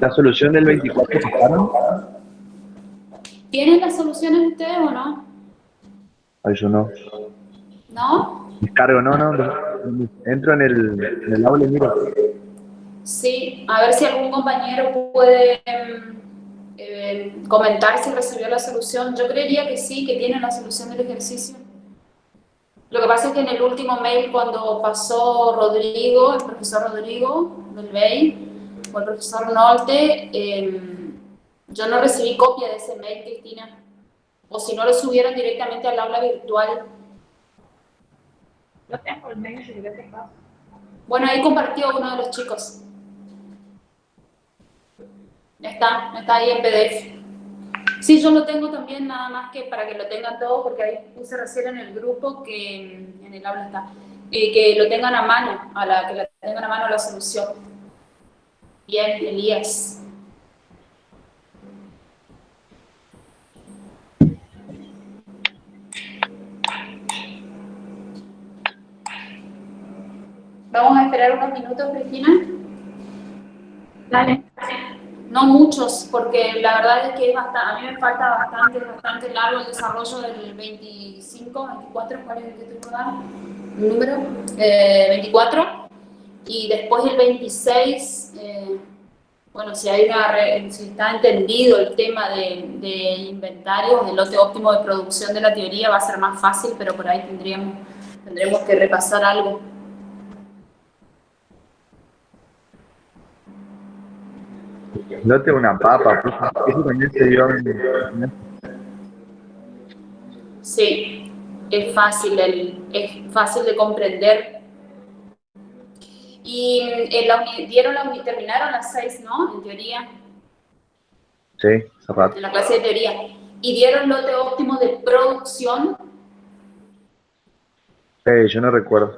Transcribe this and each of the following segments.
¿La solución del 24 pasaron? ¿Tienen las soluciones ustedes o no? Ay, yo no. ¿No? Descargo, no. Entro en el aula y miro. Sí, a ver si algún compañero puede comentar si recibió la solución. Yo creería que sí, que tienen la solución del ejercicio. Lo que pasa es que en el último mail, cuando pasó Rodrigo, el profesor Rodrigo del BEI, o el profesor Nolte, yo no recibí copia de ese mail, Cristina. O si no, lo subieron directamente al aula virtual. Yo tengo el mail, si querés te paso. Bueno, ahí compartió uno de los chicos. Está ahí en PDF. Sí, yo lo tengo también, nada más que para que lo tengan todos, porque ahí puse recién en el grupo que en el aula está, que lo tengan a mano, que la tengan a mano la solución. Bien, Elías. Vamos a esperar unos minutos, Cristina. Dale. No muchos, porque la verdad es que es bastante, a mí me falta bastante largo el desarrollo del 25, 24, ¿cuál es el que estoy dando? ¿El número? 24. Y después el 26, bueno, si está entendido el tema de inventarios, del lote óptimo de producción de la teoría, va a ser más fácil, pero por ahí tendremos que repasar algo. No tengo una papa, profe. Eso también se dio en... Sí, es fácil de comprender. Y terminaron las 6, ¿no? En teoría. Sí, hace rato. En la clase de teoría. ¿Y dieron lote óptimo de producción? Yo no recuerdo.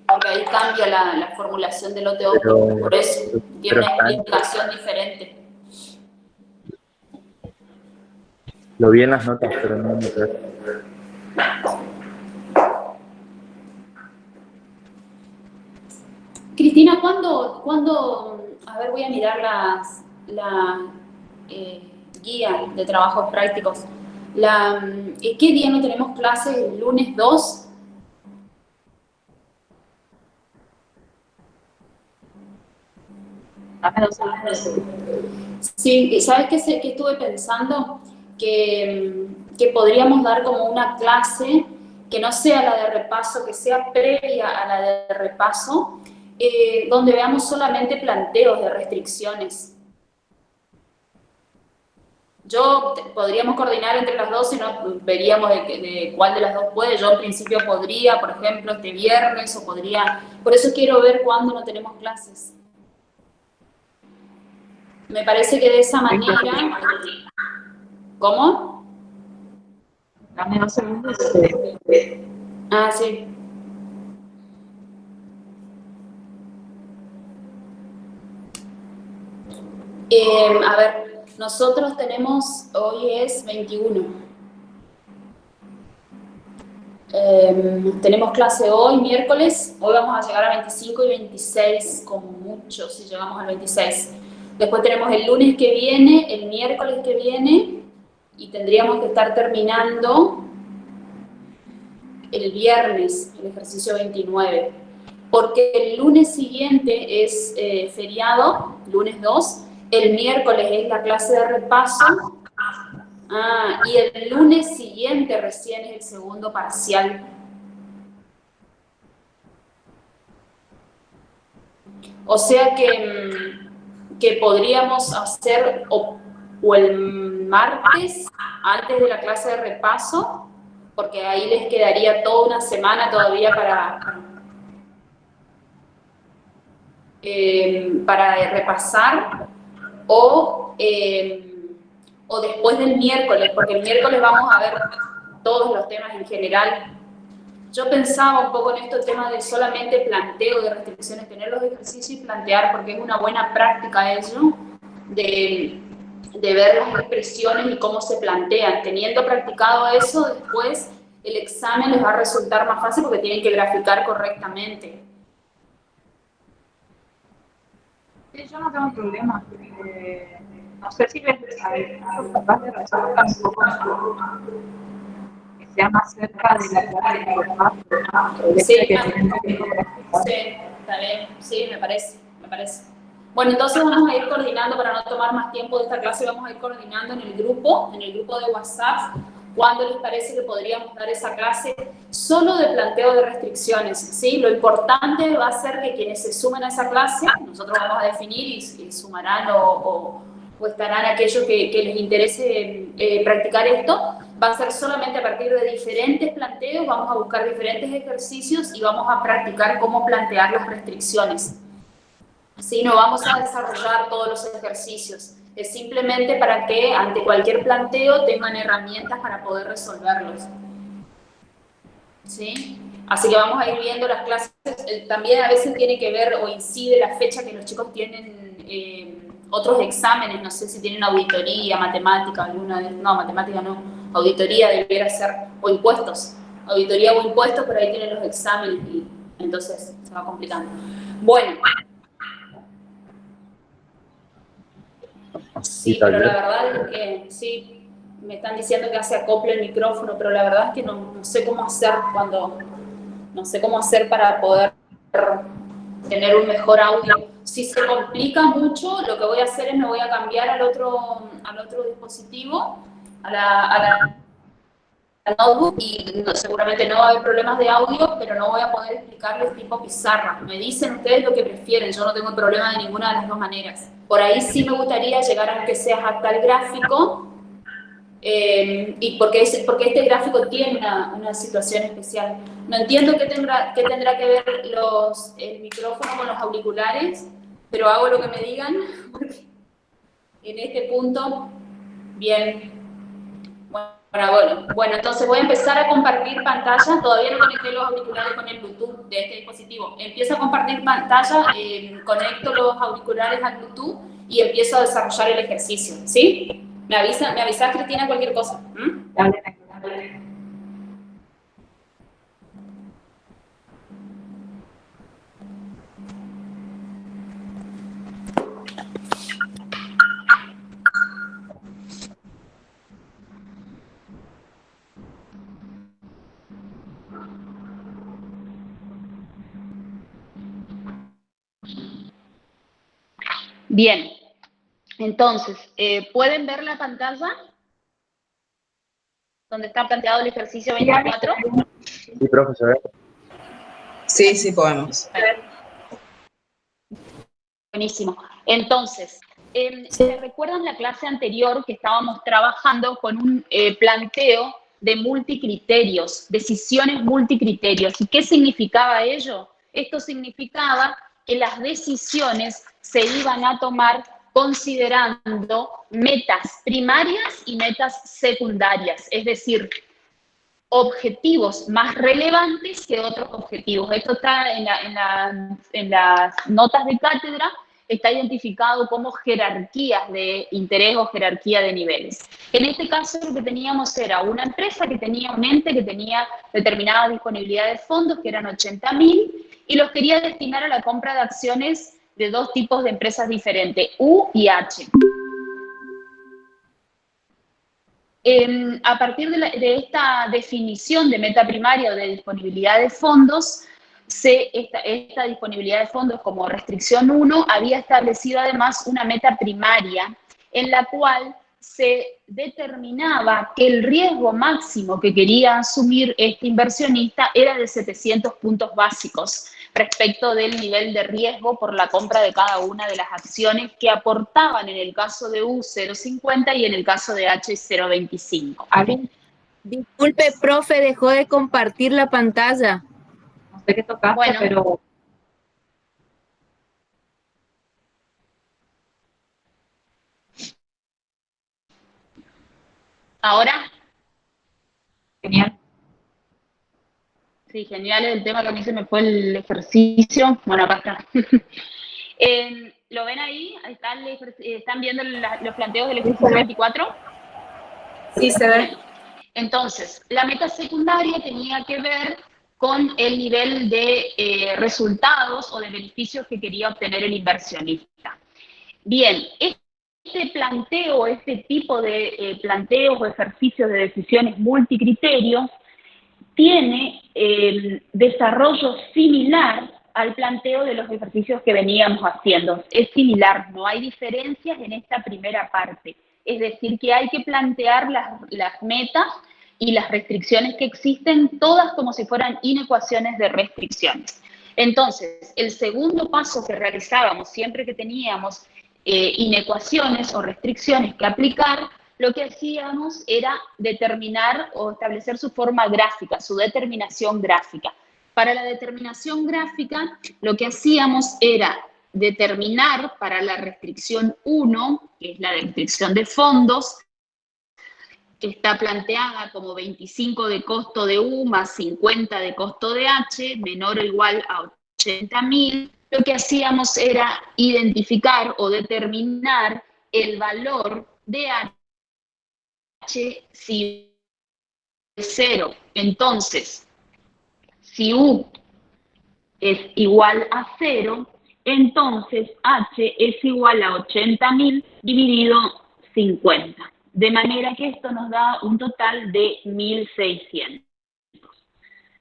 Porque ahí cambia la formulación del lote óptimo, por eso tiene Pero una está explicación diferente. lo vi en las notas, pero no me acuerdo. Cristina, a ver, voy a mirar la guía de trabajos prácticos. ¿Qué día no tenemos clases? ¿El lunes 2? Dame 2 segundos. Sí, ¿sabes qué estuve pensando? Que podríamos dar como una clase que no sea la de repaso, que sea previa a la de repaso, donde veamos solamente planteos de restricciones. Podríamos coordinar entre las dos y veríamos de cuál de las dos puede. Yo en principio podría, por ejemplo, este viernes, o podría... Por eso quiero ver cuándo no tenemos clases. Me parece que de esa manera... ¿Cómo? Dame 2 segundos. Ah, sí. A ver, nosotros hoy es 21. Tenemos clase hoy, miércoles. Hoy vamos a llegar a 25 y 26, como mucho, si llegamos al 26. Después tenemos el lunes que viene, el miércoles que viene, y tendríamos que estar terminando el viernes, el ejercicio 29. Porque el lunes siguiente es feriado, lunes 2, el miércoles es la clase de repaso, y el lunes siguiente recién es el segundo parcial. O sea que podríamos hacer o el martes, antes de la clase de repaso, porque ahí les quedaría toda una semana todavía para repasar, o después del miércoles, porque el miércoles vamos a ver todos los temas en general. Yo pensaba un poco en el tema de solamente planteo de restricciones, tener los ejercicios y plantear, porque es una buena práctica eso, de ver las expresiones y cómo se plantean. Teniendo practicado eso, después el examen les va a resultar más fácil porque tienen que graficar correctamente. Sí, yo no tengo problema. No sé si ves capaz de resolver un poco que sea más cerca de la clase de verdad. Sí, sí, está bien, sí, me parece, me parece. Bueno, entonces vamos a ir coordinando, para no tomar más tiempo de esta clase, vamos a ir coordinando en el grupo de WhatsApp, cuándo les parece que podríamos dar esa clase solo de planteo de restricciones, ¿sí? Lo importante va a ser que quienes se sumen a esa clase, nosotros vamos a definir y sumarán o estarán aquellos que les interese practicar esto, va a ser solamente a partir de diferentes planteos, vamos a buscar diferentes ejercicios y vamos a practicar cómo plantear las restricciones. ¿Sí? No vamos a desarrollar todos los ejercicios, es simplemente para que ante cualquier planteo tengan herramientas para poder resolverlos. ¿Sí? Así que vamos a ir viendo las clases, también a veces tiene que ver o incide la fecha que los chicos tienen otros exámenes, no sé si tienen auditoría, matemática, no, matemática no, auditoría debiera ser, o impuestos, auditoría o impuestos, pero ahí tienen los exámenes y entonces se va complicando. Bueno. Sí, pero la verdad es que sí, me están diciendo que hace acople el micrófono, pero la verdad es que no sé cómo hacer no sé cómo hacer para poder tener un mejor audio. Si se complica mucho, lo que voy a hacer es me voy a cambiar al otro dispositivo, a la notebook, y seguramente no va a haber problemas de audio, pero no voy a poder explicarles tipo pizarra. Me dicen ustedes lo que prefieren, yo no tengo problema de ninguna de las dos maneras. Por ahí sí me gustaría llegar a que sea hasta el gráfico, y porque este gráfico tiene una situación especial. No entiendo qué tendrá que ver el micrófono con los auriculares, pero hago lo que me digan, porque en este punto, bien. Bueno, entonces voy a empezar a compartir pantalla. Todavía no conecté los auriculares con el Bluetooth de este dispositivo. Empiezo a compartir pantalla, conecto los auriculares al Bluetooth y empiezo a desarrollar el ejercicio, ¿sí? Me avisas, Cristina, cualquier cosa. Dale. Bien, entonces, ¿pueden ver la pantalla? ¿Donde está planteado el ejercicio 24? Sí, profe, se ve. Sí, podemos. Buenísimo. Entonces, ¿se recuerdan la clase anterior que estábamos trabajando con un planteo de multicriterios, decisiones multicriterios? ¿Y qué significaba ello? Esto significaba que las decisiones se iban a tomar considerando metas primarias y metas secundarias, es decir, objetivos más relevantes que otros objetivos. Esto está en las notas de cátedra, está identificado como jerarquías de interés o jerarquía de niveles. En este caso lo que teníamos era una empresa que tenía un ente que tenía determinada disponibilidad de fondos, que eran 80.000, y los quería destinar a la compra de acciones de dos tipos de empresas diferentes, U y H. A partir de esta definición de meta primaria o de disponibilidad de fondos, esta disponibilidad de fondos como restricción 1 había establecido además una meta primaria en la cual se determinaba que el riesgo máximo que quería asumir este inversionista era de 700 puntos básicos respecto del nivel de riesgo por la compra de cada una de las acciones que aportaban en el caso de U 0,50 y en el caso de H 0,25. Disculpe, profe, dejó de compartir la pantalla. No sé qué tocaste, bueno, pero... ¿Ahora? Genial. Sí, genial el tema que a mí se me fue el ejercicio. Bueno, acá está. ¿Lo ven ahí? ¿Están viendo los planteos del ejercicio 24? Sí, se ve. Entonces, la meta secundaria tenía que ver con el nivel de resultados o de beneficios que quería obtener el inversionista. Bien, este planteo, este tipo de planteos o ejercicios de decisiones multicriterios tiene desarrollo similar al planteo de los ejercicios que veníamos haciendo. Es similar, no hay diferencias en esta primera parte. Es decir, que hay que plantear las metas y las restricciones que existen, todas como si fueran inecuaciones de restricciones. Entonces, el segundo paso que realizábamos siempre que teníamos inecuaciones o restricciones que aplicar, lo que hacíamos era determinar o establecer su forma gráfica, su determinación gráfica. Para la determinación gráfica, lo que hacíamos era determinar para la restricción 1, que es la restricción de fondos, que está planteada como 25 de costo de U más 50 de costo de H, menor o igual a 80.000, lo que hacíamos era identificar o determinar el valor de H si es 0. Entonces, si U es igual a 0, entonces H es igual a 80.000 dividido 50. De manera que esto nos da un total de 1.600.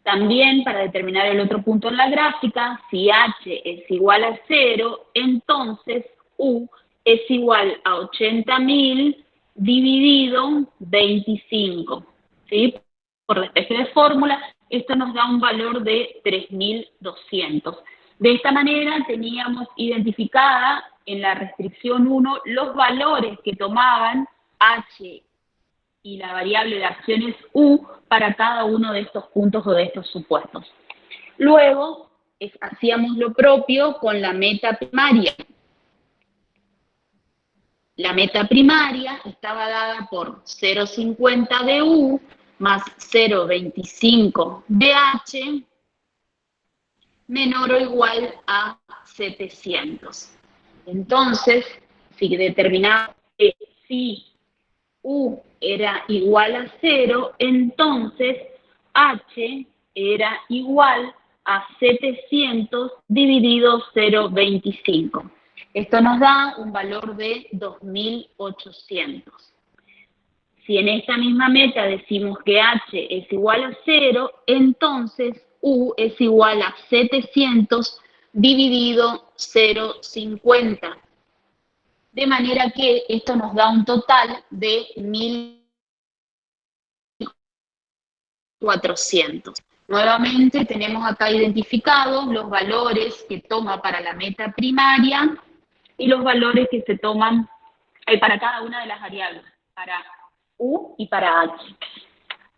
También para determinar el otro punto en la gráfica, si H es igual a 0, entonces U es igual a 80.000 dividido 25. ¿Sí? Por la especie de fórmula, esto nos da un valor de 3.200. De esta manera teníamos identificada en la restricción 1 los valores que tomaban H y la variable de acciones U para cada uno de estos puntos o de estos supuestos. Luego, hacíamos lo propio con la meta primaria. La meta primaria estaba dada por 0,50 de U más 0,25 de H menor o igual a 700. Entonces, si determinamos que si U era igual a 0, entonces H era igual a 700 dividido 0,25. Esto nos da un valor de 2.800. Si en esta misma meta decimos que H es igual a 0, entonces U es igual a 700 dividido 0,50. De manera que esto nos da un total de 1.400. Nuevamente tenemos acá identificados los valores que toma para la meta primaria y los valores que se toman para cada una de las variables, para U y para H.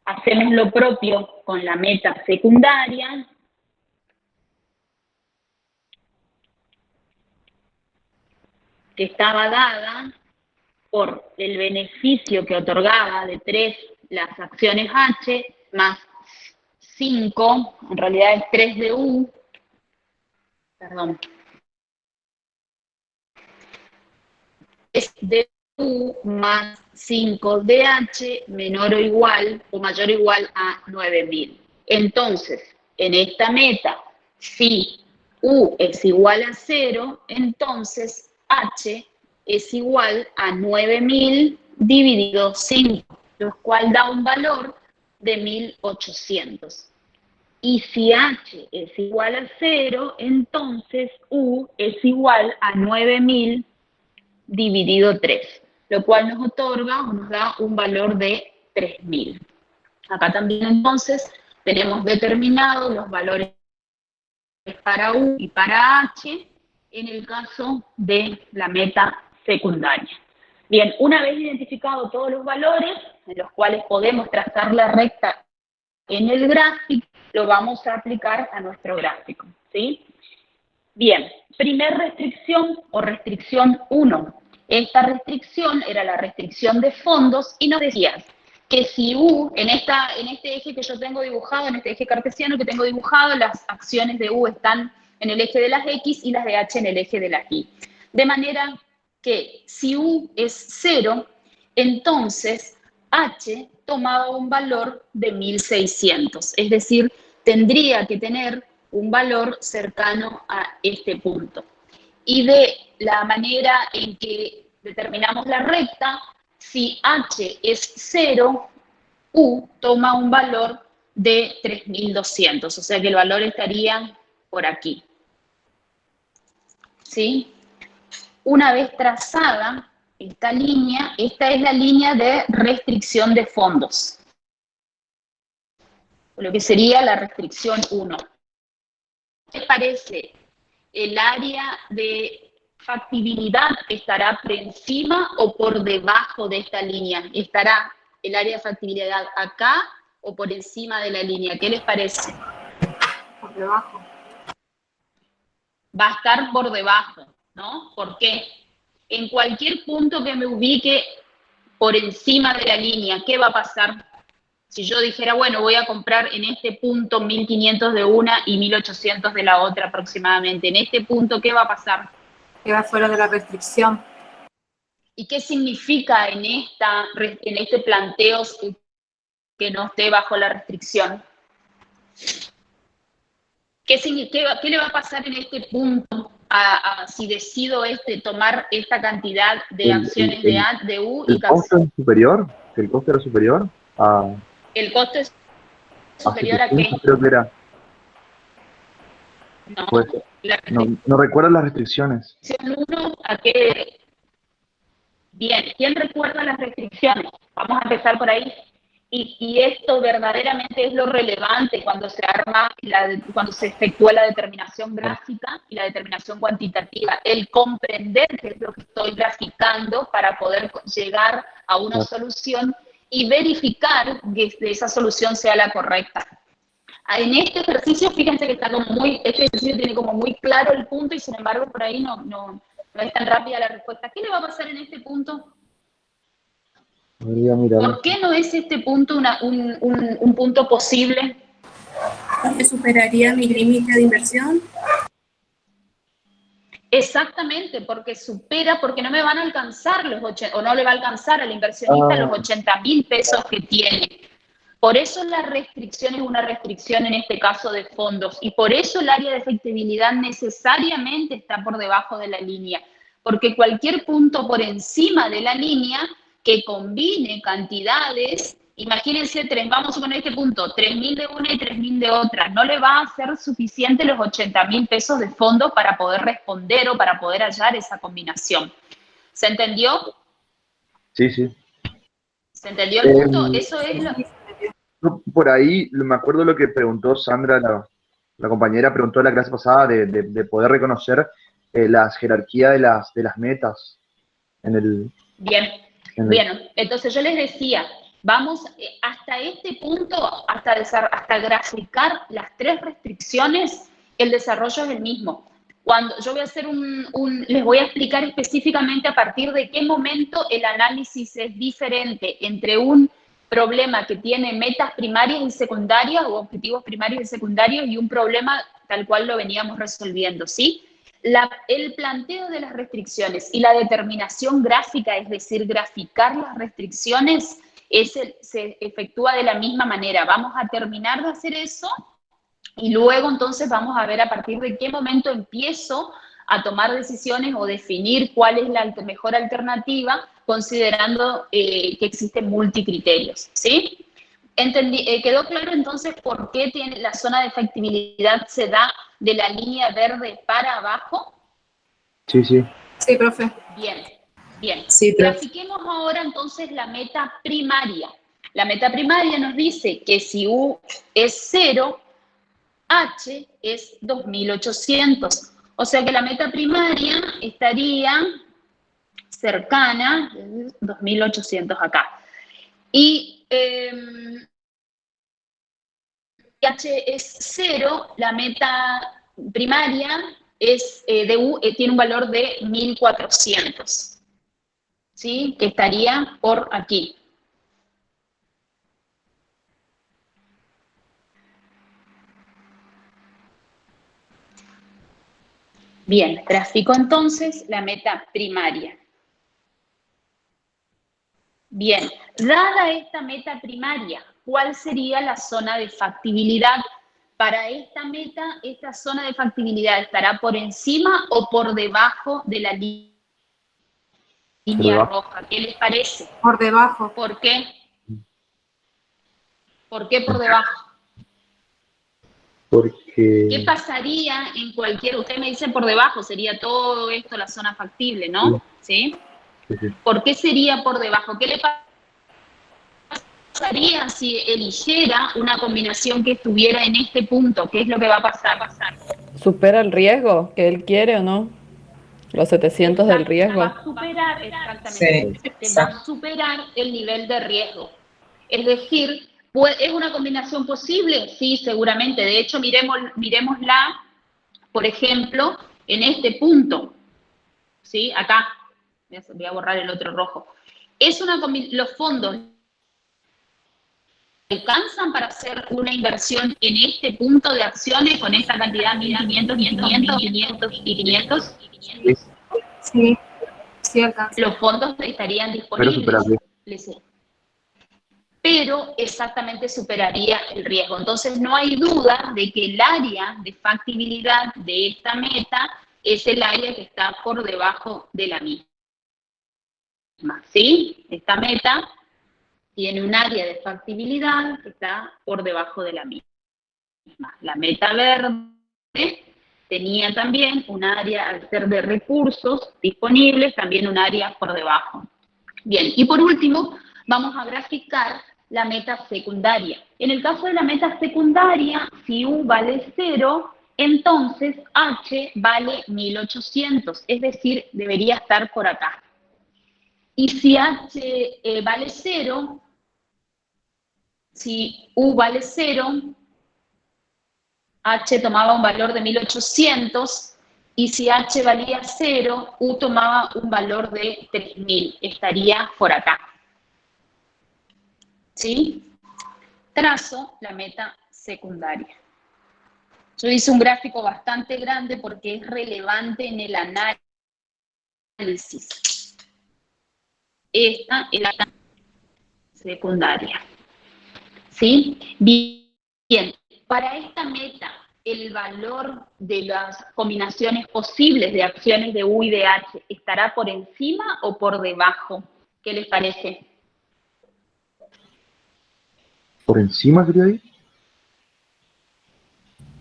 Hacemos lo propio con la meta secundaria. Que estaba dada por el beneficio que otorgaba de 3 las acciones H más 5, en realidad es 3 de U, perdón, es de U más 5 de H menor o igual o mayor o igual a 9.000. Entonces, en esta meta, si U es igual a 0, entonces H es igual a 9.000 dividido 5, lo cual da un valor de 1.800. Y si H es igual a 0, entonces U es igual a 9.000 dividido 3, lo cual nos otorga o nos da un valor de 3.000. Acá también entonces tenemos determinados los valores para U y para H en el caso de la meta secundaria. Bien, una vez identificados todos los valores en los cuales podemos trazar la recta en el gráfico, lo vamos a aplicar a nuestro gráfico, ¿sí? Bien, primer restricción o restricción 1. Esta restricción era la restricción de fondos y nos decía que si U, en este eje que yo tengo dibujado, en este eje cartesiano que tengo dibujado, las acciones de U están en el eje de las X y las de H en el eje de las Y. De manera que si U es 0, entonces H tomaba un valor de 1.600, es decir, tendría que tener un valor cercano a este punto. y de la manera en que determinamos la recta, si h es 0, u toma un valor de 3200, o sea que el valor estaría por aquí. ¿Sí? Una vez trazada esta línea, esta es la línea de restricción de fondos, lo que sería la restricción 1. ¿Qué les parece? ¿El área de factibilidad estará por encima o por debajo de esta línea? ¿Estará el área de factibilidad acá o por encima de la línea? ¿Qué les parece? Por debajo. Va a estar por debajo, ¿no? ¿Por qué? En cualquier punto que me ubique por encima de la línea, ¿qué va a pasar? Si yo dijera, bueno, voy a comprar en este punto 1.500 de una y 1.800 de la otra aproximadamente, en este punto, ¿qué va a pasar? Queda fuera de la restricción. ¿Y qué significa en este planteo que no esté bajo la restricción? ¿Qué le va a pasar en este punto si decido tomar esta cantidad de acciones de U y ¿El costo es superior? ¿El costo era superior a el costo es superior a qué? 700, creo que era? No, Pues, la no recuerdo las restricciones. restricción 1 a qué. Bien, ¿quién recuerda las restricciones? Vamos a empezar por ahí. Y esto verdaderamente es lo relevante cuando se cuando se efectúa la determinación gráfica y la determinación cuantitativa. El comprender qué es lo que estoy graficando para poder llegar a una solución y verificar que esa solución sea la correcta. En este ejercicio, fíjense que está este ejercicio tiene como muy claro el punto y sin embargo por ahí no es tan rápida la respuesta. ¿Qué le va a pasar en este punto? ¿Por qué no es este punto un punto posible? ¿Porque superaría mi límite de inversión? Exactamente, porque no me van a alcanzar o no le va a alcanzar al inversionista los 80.000 pesos que tiene. Por eso la restricción es una restricción en este caso de fondos y por eso el área de efectividad necesariamente está por debajo de la línea, porque cualquier punto por encima de la línea que combine cantidades, imagínense, vamos a poner este punto, 3.000 de una y 3.000 de otra, no le va a ser suficiente los 80.000 pesos de fondo para poder responder o para poder hallar esa combinación. ¿Se entendió? Sí, sí. ¿Se entendió el punto? Eso es lo... Por ahí, me acuerdo lo que preguntó Sandra, la compañera, preguntó en la clase pasada de poder reconocer la jerarquía de las metas en el... Bien, entonces yo les decía, vamos hasta este punto, hasta graficar las 3 restricciones, el desarrollo es el mismo. Cuando yo voy a hacer les voy a explicar específicamente a partir de qué momento el análisis es diferente entre un problema que tiene metas primarias y secundarias o objetivos primarios y secundarios y un problema tal cual lo veníamos resolviendo, ¿sí? El planteo de las restricciones y la determinación gráfica, es decir, graficar las restricciones, se efectúa de la misma manera. Vamos a terminar de hacer eso y luego entonces vamos a ver a partir de qué momento empiezo a tomar decisiones o definir cuál es la mejor alternativa, considerando que existen multicriterios, ¿sí? ¿Quedó claro entonces por qué la zona de factibilidad se da de la línea verde para abajo? Sí, sí. Sí, profe. Bien. Sí, profe. Grafiquemos ahora entonces la meta primaria. La meta primaria nos dice que si U es 0, H es 2.800. O sea que la meta primaria estaría cercana, 2.800 acá. Y H es 0, la meta primaria de U tiene un valor de 1.400, ¿sí? Que estaría por aquí. Bien, grafico entonces la meta primaria. Bien, dada esta meta primaria, ¿cuál sería la zona de factibilidad? Para esta meta, esta zona de factibilidad estará por encima o por debajo de la línea roja. ¿Qué les parece? Por debajo. ¿Por qué? ¿Por qué por debajo? Porque... ¿Qué pasaría en cualquier... Usted me dice por debajo, sería todo esto la zona factible, ¿no? ¿Sí? Sí, sí. ¿Por qué sería por debajo? ¿Qué le pasaría si eligiera una combinación que estuviera en este punto? ¿Qué es lo que va a pasar? ¿Supera el riesgo que él quiere o no? Los 700 del riesgo. Va a superar, exactamente, Sí, va exacto. a superar el nivel de riesgo. Es decir, ¿es una combinación posible? Sí, seguramente. De hecho, miremosla, por ejemplo, en este punto. ¿Sí? Acá. Voy a borrar el otro rojo. Los fondos alcanzan para hacer una inversión en este punto de acciones con esta cantidad, 1.500, 500, 500 y 500. Sí, sí alcanza. Los fondos estarían Pero disponibles. superable. Pero exactamente superaría el riesgo. Entonces no hay duda de que el área de factibilidad de esta meta es el área que está por debajo de la misma. ¿Sí? Esta meta tiene un área de factibilidad que está por debajo de la misma. La meta verde tenía también un área, al ser de recursos disponibles, también un área por debajo. Bien, y por último, vamos a graficar la meta secundaria. En el caso de la meta secundaria, si U vale 0, entonces H vale 1800, es decir, debería estar por acá. Y si H vale 0, si U vale 0, H tomaba un valor de 1800, y si H valía 0, U tomaba un valor de 3000, estaría por acá. ¿Sí? Trazo la meta secundaria. Yo hice un gráfico bastante grande porque es relevante en el análisis. Esta es la meta secundaria. ¿Sí? Bien, para esta meta, el valor de las combinaciones posibles de acciones de U y de H, ¿estará por encima o por debajo? ¿Qué les parece? ¿Por encima sería ahí?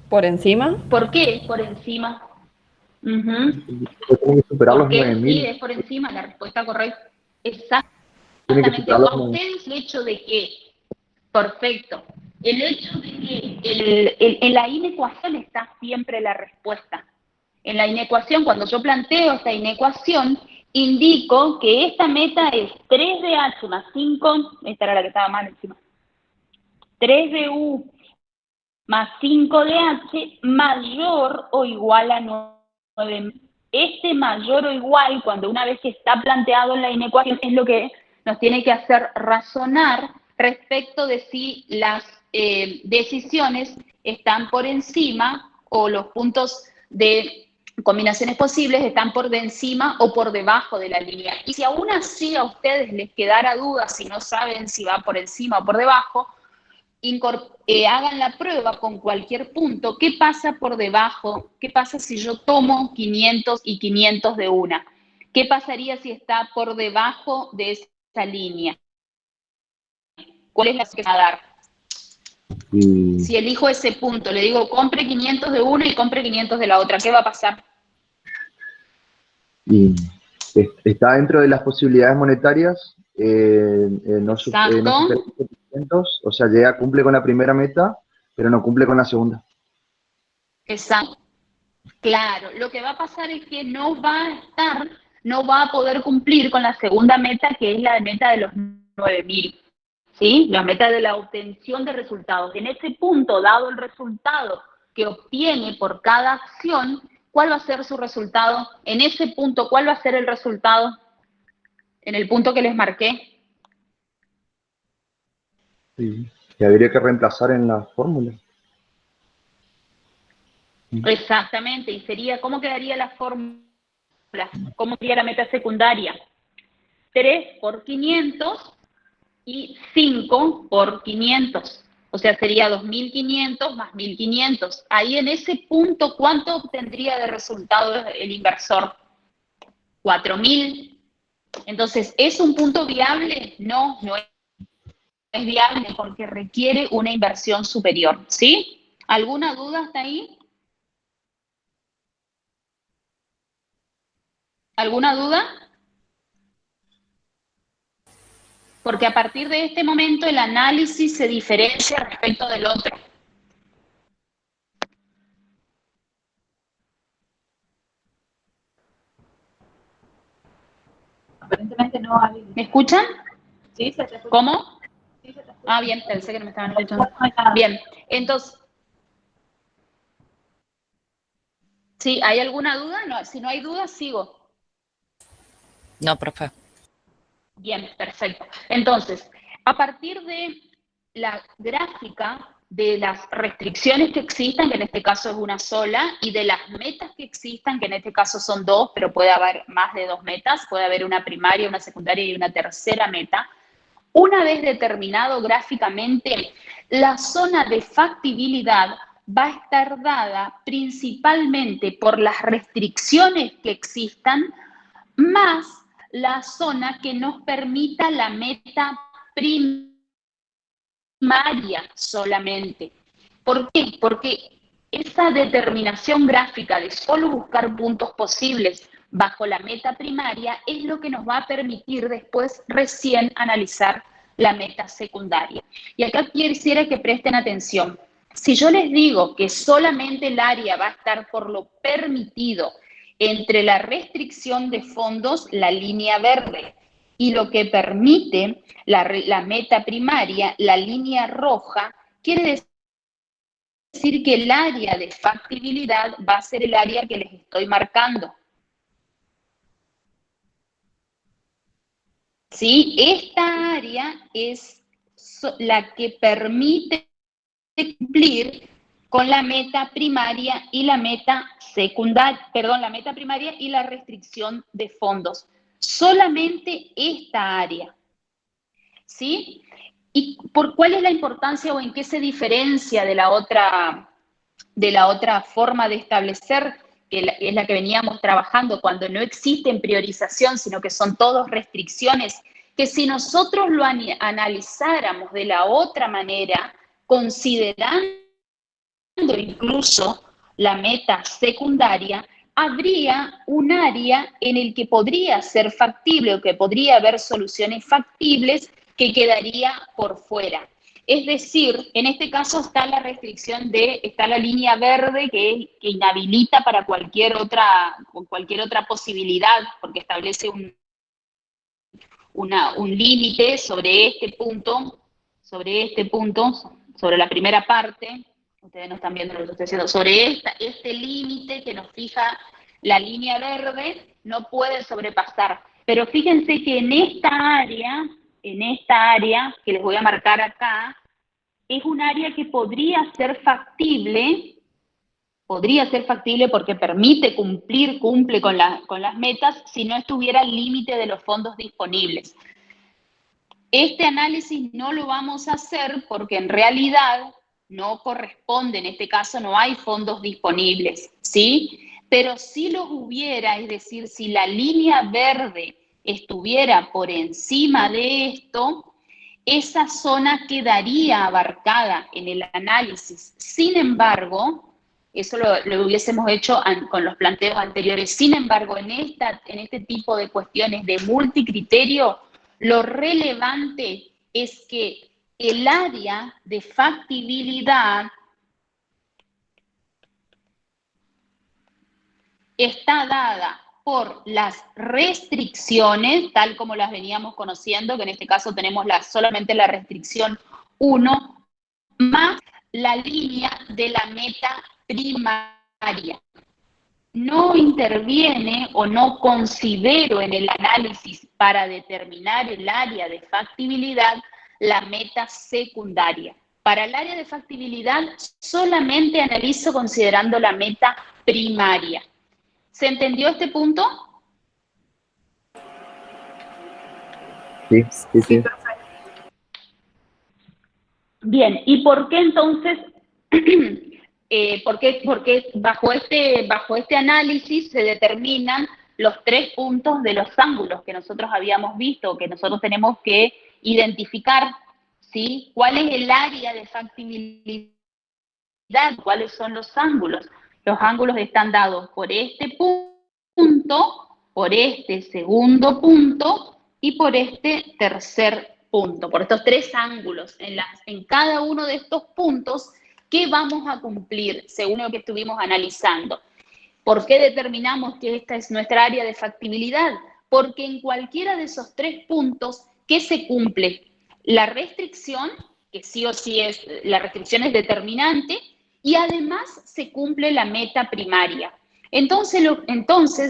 ¿Por encima? ¿Por qué por encima? Pues tiene que superar los Porque sí, 9000. es por encima, la respuesta correcta. Tiene que Exactamente. superar los A 9000. ustedes el hecho de que, perfecto, el hecho de que en la inecuación está siempre la respuesta. En la inecuación, cuando yo planteo esta inecuación, indico que esta meta es 3 de H más 5, esta era la que estaba mal encima, 3 de U más 5 de H mayor o igual a 9. Este mayor o igual, cuando una vez que está planteado en la inecuación, es lo que nos tiene que hacer razonar respecto de si las decisiones están por encima o los puntos de combinaciones posibles están por encima o por debajo de la línea. Y si aún así a ustedes les quedara duda si no saben si va por encima o por debajo, hagan la prueba con cualquier punto. ¿Qué pasa por debajo? ¿Qué pasa si yo tomo 500 y 500 de una? ¿Qué pasaría si está por debajo de esa línea? ¿Cuál es la que va a dar? Si elijo ese punto, le digo compre 500 de una y compre 500 de la otra, ¿qué va a pasar? Y está dentro de las posibilidades monetarias, no supera Exacto. 500, o sea, cumple con la primera meta, pero no cumple con la segunda. Exacto. Claro, lo que va a pasar es que no va a poder cumplir con la segunda meta, que es la meta de los 9000, ¿sí? La meta de la obtención de resultados. En ese punto, dado el resultado que obtiene por cada acción, ¿cuál va a ser su resultado? En ese punto, ¿cuál va a ser el resultado? En el punto que les marqué. Sí. Que habría que reemplazar en la fórmula. Exactamente, y sería, ¿cómo quedaría la fórmula? ¿Cómo sería la meta secundaria? 3 por 500 y 5 por 500. O sea, sería 2.500 más 1.500. Ahí en ese punto, ¿cuánto obtendría de resultado el inversor? 4.000. Entonces, ¿es un punto viable? No, no es viable porque requiere una inversión superior, ¿sí? ¿Alguna duda hasta ahí? ¿Alguna duda? Porque a partir de este momento el análisis se diferencia respecto del otro. Aparentemente no hay. ¿Me escuchan? Sí, se te escucha. ¿Cómo? Sí, se te escucha. Ah, bien, pensé que no me estaban En el escuchando. chat no hay nada. Bien, entonces, ¿sí? ¿Hay alguna duda? No, si no hay duda, sigo. No, profe. Bien, perfecto. Entonces, a partir de la gráfica de las restricciones que existan, que en este caso es una sola, y de las metas que existan, que en este caso son dos, pero puede haber más de dos metas, puede haber una primaria, una secundaria y una tercera meta. Una vez determinado gráficamente, la zona de factibilidad va a estar dada principalmente por las restricciones que existan, más la zona que nos permita la meta primaria solamente. ¿Por qué? Porque esa determinación gráfica de solo buscar puntos posibles bajo la meta primaria es lo que nos va a permitir después recién analizar la meta secundaria. Y acá quisiera que presten atención. Si yo les digo que solamente el área va a estar por lo permitido entre la restricción de fondos, la línea verde, y lo que permite la meta primaria, la línea roja, quiere decir que el área de factibilidad va a ser el área que les estoy marcando. ¿Sí? Esta área es la que permite cumplir con la meta primaria y la meta secundaria, perdón, la meta primaria y la restricción de fondos. Solamente esta área. ¿Sí? ¿Y por cuál es la importancia o en qué se diferencia de la otra forma de establecer, que es la que veníamos trabajando, cuando no existen priorización, sino que son todos restricciones, que si nosotros lo analizáramos de la otra manera, considerando incluso la meta secundaria, habría un área en el que podría ser factible o que podría haber soluciones factibles que quedaría por fuera. Es decir, en este caso está la restricción está la línea verde que inhabilita para cualquier otra posibilidad, porque establece un límite sobre este punto, sobre la primera parte. Ustedes no están viendo lo que estoy diciendo. Sobre este límite que nos fija la línea verde, no puede sobrepasar. Pero fíjense que en esta área que les voy a marcar acá, es un área que podría ser factible porque cumple con las metas si no estuviera el límite de los fondos disponibles. Este análisis no lo vamos a hacer porque en realidad no corresponde, en este caso no hay fondos disponibles, ¿sí? Pero si los hubiera, es decir, si la línea verde estuviera por encima de esto, esa zona quedaría abarcada en el análisis. Sin embargo, eso lo hubiésemos hecho con los planteos anteriores. Sin embargo, en este tipo de cuestiones de multicriterio, lo relevante es que el área de factibilidad está dada por las restricciones, tal como las veníamos conociendo, que en este caso tenemos solamente la restricción 1, más la línea de la meta primaria. No interviene o no considero en el análisis para determinar el área de factibilidad la meta secundaria. Para el área de factibilidad solamente analizo considerando la meta primaria. ¿Se entendió este punto? Sí. Sí, perfecto. Bien, ¿y por qué entonces, porque bajo este análisis se determinan los 3 puntos de los ángulos que nosotros habíamos visto, que nosotros tenemos que identificar, ¿sí? ¿Cuál es el área de factibilidad? ¿Cuáles son los ángulos? Los ángulos están dados por este punto, por este segundo punto y por este tercer punto, por estos 3 ángulos. En cada uno de estos puntos, ¿qué vamos a cumplir según lo que estuvimos analizando? ¿Por qué determinamos que esta es nuestra área de factibilidad? Porque en cualquiera de esos 3 puntos, ¿qué se cumple? La restricción, que sí o sí la restricción es determinante, y además se cumple la meta primaria. Entonces,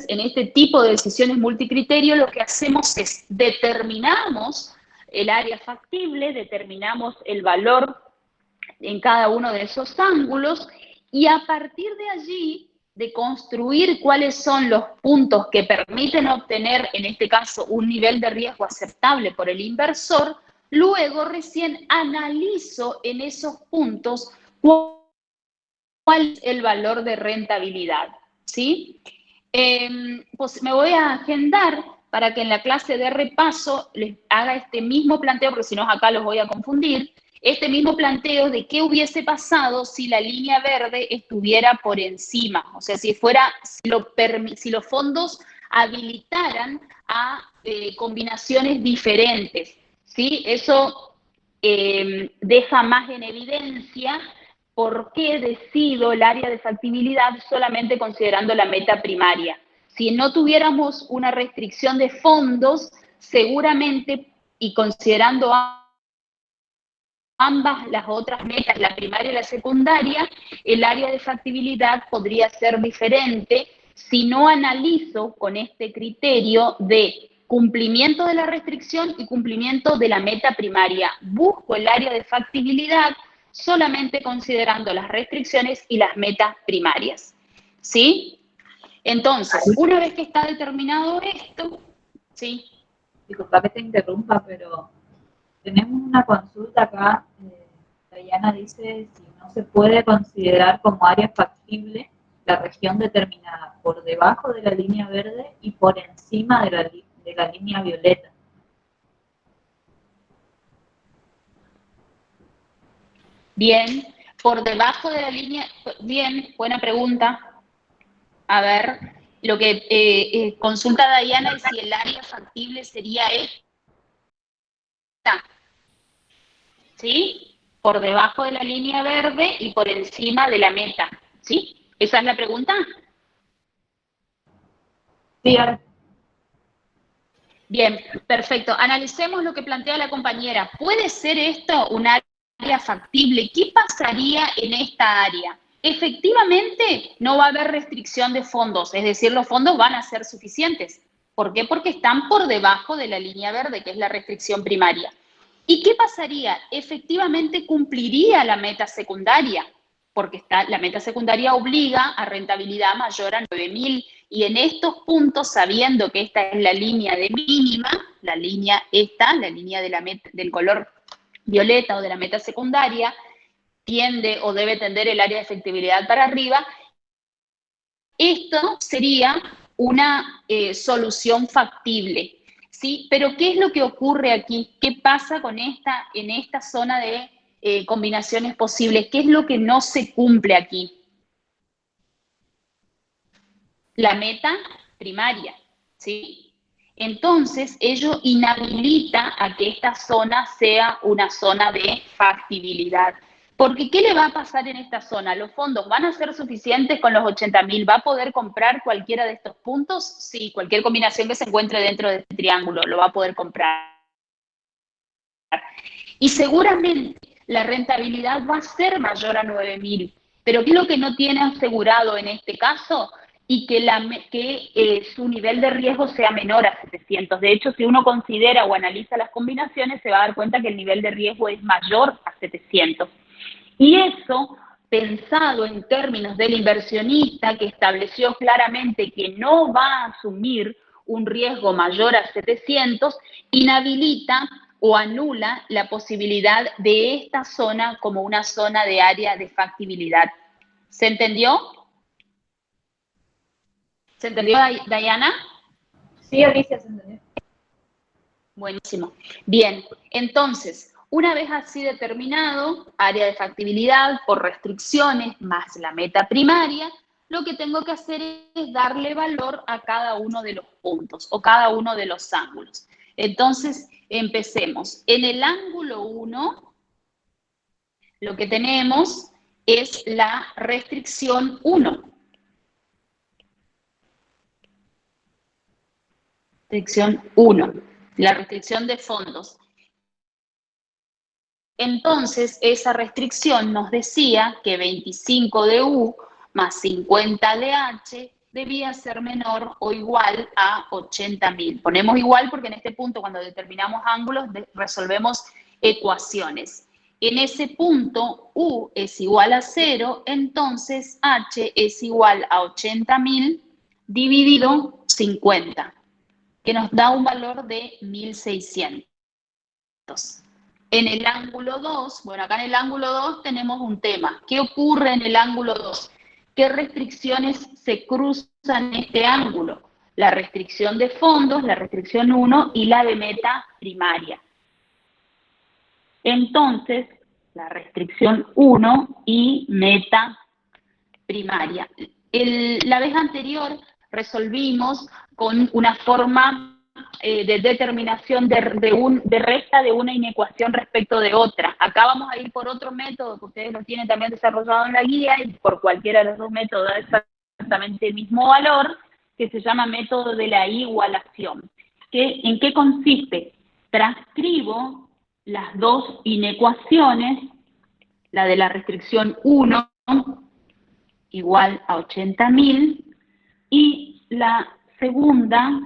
en este tipo de decisiones multicriterio, lo que hacemos es determinamos el área factible, determinamos el valor en cada uno de esos ángulos, y a partir de allí, de construir cuáles son los puntos que permiten obtener, en este caso, un nivel de riesgo aceptable por el inversor, luego recién analizo en esos puntos cuál es el valor de rentabilidad, ¿sí? Pues me voy a agendar para que en la clase de repaso les haga este mismo planteo, porque si no acá los voy a confundir, este mismo planteo de qué hubiese pasado si la línea verde estuviera por encima, o sea, si los fondos habilitaran a combinaciones diferentes, ¿sí? Eso deja más en evidencia por qué decido el área de factibilidad solamente considerando la meta primaria. Si no tuviéramos una restricción de fondos, seguramente, y considerando ambas las otras metas, la primaria y la secundaria, el área de factibilidad podría ser diferente si no analizo con este criterio de cumplimiento de la restricción y cumplimiento de la meta primaria. Busco el área de factibilidad solamente considerando las restricciones y las metas primarias. ¿Sí? Entonces, una vez que está determinado esto, ¿sí? Disculpa que te interrumpa, pero tenemos una consulta acá. Diana dice si no se puede considerar como área factible la región determinada por debajo de la línea verde y por encima de la línea violeta. Bien, por debajo de la línea, bien, buena pregunta. A ver, lo que consulta Diana es si el área factible sería esta. ¿Sí? Por debajo de la línea verde y por encima de la meta. ¿Sí? ¿Esa es la pregunta? Sí, Bien, perfecto. Analicemos lo que plantea la compañera. ¿Puede ser esto un área factible? ¿Qué pasaría en esta área? Efectivamente, no va a haber restricción de fondos, es decir, los fondos van a ser suficientes. ¿Por qué? Porque están por debajo de la línea verde, que es la restricción primaria. ¿Y qué pasaría? Efectivamente cumpliría la meta secundaria, porque la meta secundaria obliga a rentabilidad mayor a 9.000, y en estos puntos, sabiendo que esta es la línea de mínima, la línea del color violeta o de la meta secundaria, tiende o debe tender el área de efectividad para arriba. Esto sería una solución factible, ¿sí? Pero ¿qué es lo que ocurre aquí? ¿Qué pasa en esta zona de combinaciones posibles? ¿Qué es lo que no se cumple aquí? La meta primaria, ¿sí? Entonces, ello inhabilita a que esta zona sea una zona de factibilidad. Porque, ¿qué le va a pasar en esta zona? ¿Los fondos van a ser suficientes con los 80.000? ¿Va a poder comprar cualquiera de estos puntos? Sí, cualquier combinación que se encuentre dentro de este triángulo lo va a poder comprar. Y seguramente la rentabilidad va a ser mayor a 9.000. Pero ¿qué es lo que no tiene asegurado en este caso? Y que su nivel de riesgo sea menor a 700. De hecho, si uno considera o analiza las combinaciones, se va a dar cuenta que el nivel de riesgo es mayor a 700. Y eso, pensado en términos del inversionista, que estableció claramente que no va a asumir un riesgo mayor a 700, inhabilita o anula la posibilidad de esta zona como una zona de área de factibilidad. ¿Se entendió? ¿Se entendió, Dayana? Sí, Alicia, se entendió. Buenísimo. Bien, entonces, una vez así determinado, área de factibilidad por restricciones más la meta primaria, lo que tengo que hacer es darle valor a cada uno de los puntos o cada uno de los ángulos. Entonces, empecemos. En el ángulo 1, lo que tenemos es la restricción 1. Restricción 1, la restricción de fondos. Entonces, esa restricción nos decía que 25 de U más 50 de H debía ser menor o igual a 80.000. Ponemos igual porque en este punto, cuando determinamos ángulos, resolvemos ecuaciones. En ese punto, U es igual a 0, entonces H es igual a 80.000 dividido 50, que nos da un valor de 1.600. En el ángulo 2, bueno, acá en el ángulo 2 tenemos un tema. ¿Qué ocurre en el ángulo 2? ¿Qué restricciones se cruzan en este ángulo? La restricción de fondos, la restricción 1 y la de meta primaria. Entonces, la restricción 1 y meta primaria. La vez anterior resolvimos con una forma de determinación de recta de una inecuación respecto de otra. Acá vamos a ir por otro método que ustedes lo tienen también desarrollado en la guía, y por cualquiera de los dos métodos da exactamente el mismo valor, que se llama método de la igualación. ¿En qué consiste? Transcribo las dos inecuaciones, la de la restricción 1 igual a 80.000 y la segunda,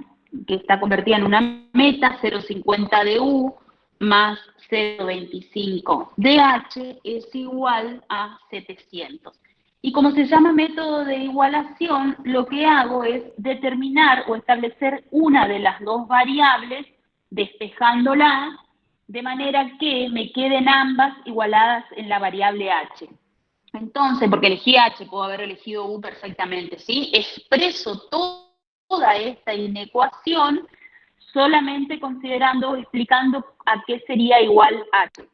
que está convertida en una meta, 0,50 de U más 0,25 de H es igual a 700. Y como se llama método de igualación, lo que hago es determinar o establecer una de las dos variables, despejándola, de manera que me queden ambas igualadas en la variable H. Entonces, porque elegí H, puedo haber elegido U perfectamente, ¿sí? Expreso toda esta inecuación solamente considerando o explicando a qué sería igual H.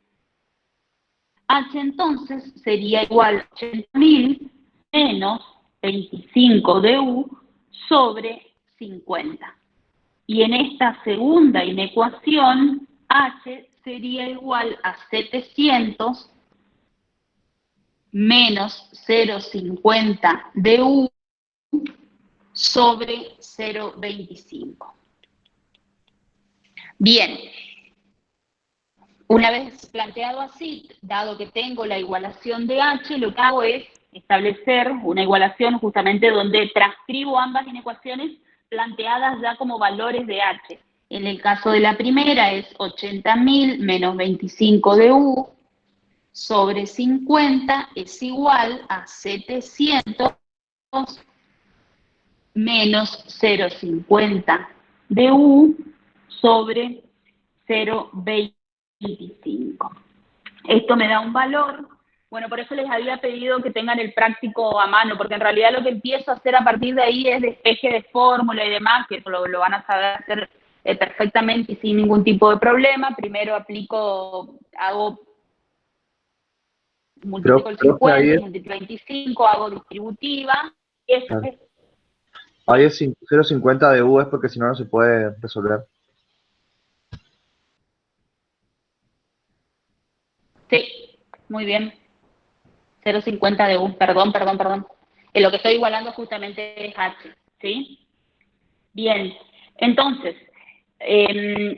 H entonces sería igual a 80.000 menos 25 de U sobre 50. Y en esta segunda inecuación, H sería igual a 700 menos 0,50 de U sobre 0,25. Bien, una vez planteado así, dado que tengo la igualación de H, lo que hago es establecer una igualación justamente donde transcribo ambas inecuaciones planteadas ya como valores de H. En el caso de la primera es 80.000 menos 25 de U sobre 50 es igual a 700 menos 0,50 de U sobre 0,25. Esto me da un valor. Bueno, por eso les había pedido que tengan el práctico a mano, porque en realidad lo que empiezo a hacer a partir de ahí es despeje de fórmula y demás, que lo van a saber hacer perfectamente y sin ningún tipo de problema. Primero multiplico el 50, multiplico el 25, hago distributiva. Eso es. Ahí es 0,50 de U, es porque si no, no se puede resolver. Sí, muy bien. 0,50 de U, perdón. En lo que estoy igualando justamente es H, ¿sí? Bien, entonces,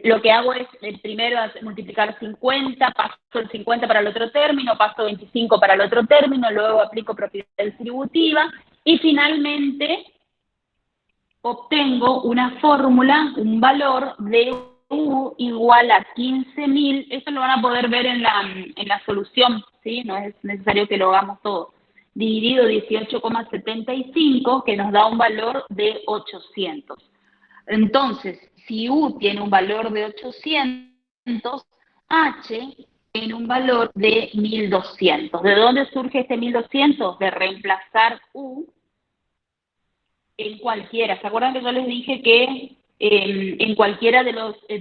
lo que hago es primero multiplicar 50, paso el 50 para el otro término, paso 25 para el otro término, luego aplico propiedad distributiva y finalmente obtengo una fórmula, un valor de U igual a 15.000. Esto lo van a poder ver en la solución, ¿sí? No es necesario que lo hagamos todo. Dividido 18,75, que nos da un valor de 800. Entonces, si U tiene un valor de 800, H en un valor de 1200. ¿De dónde surge este 1200? De reemplazar U en cualquiera. ¿Se acuerdan que yo les dije que en cualquiera de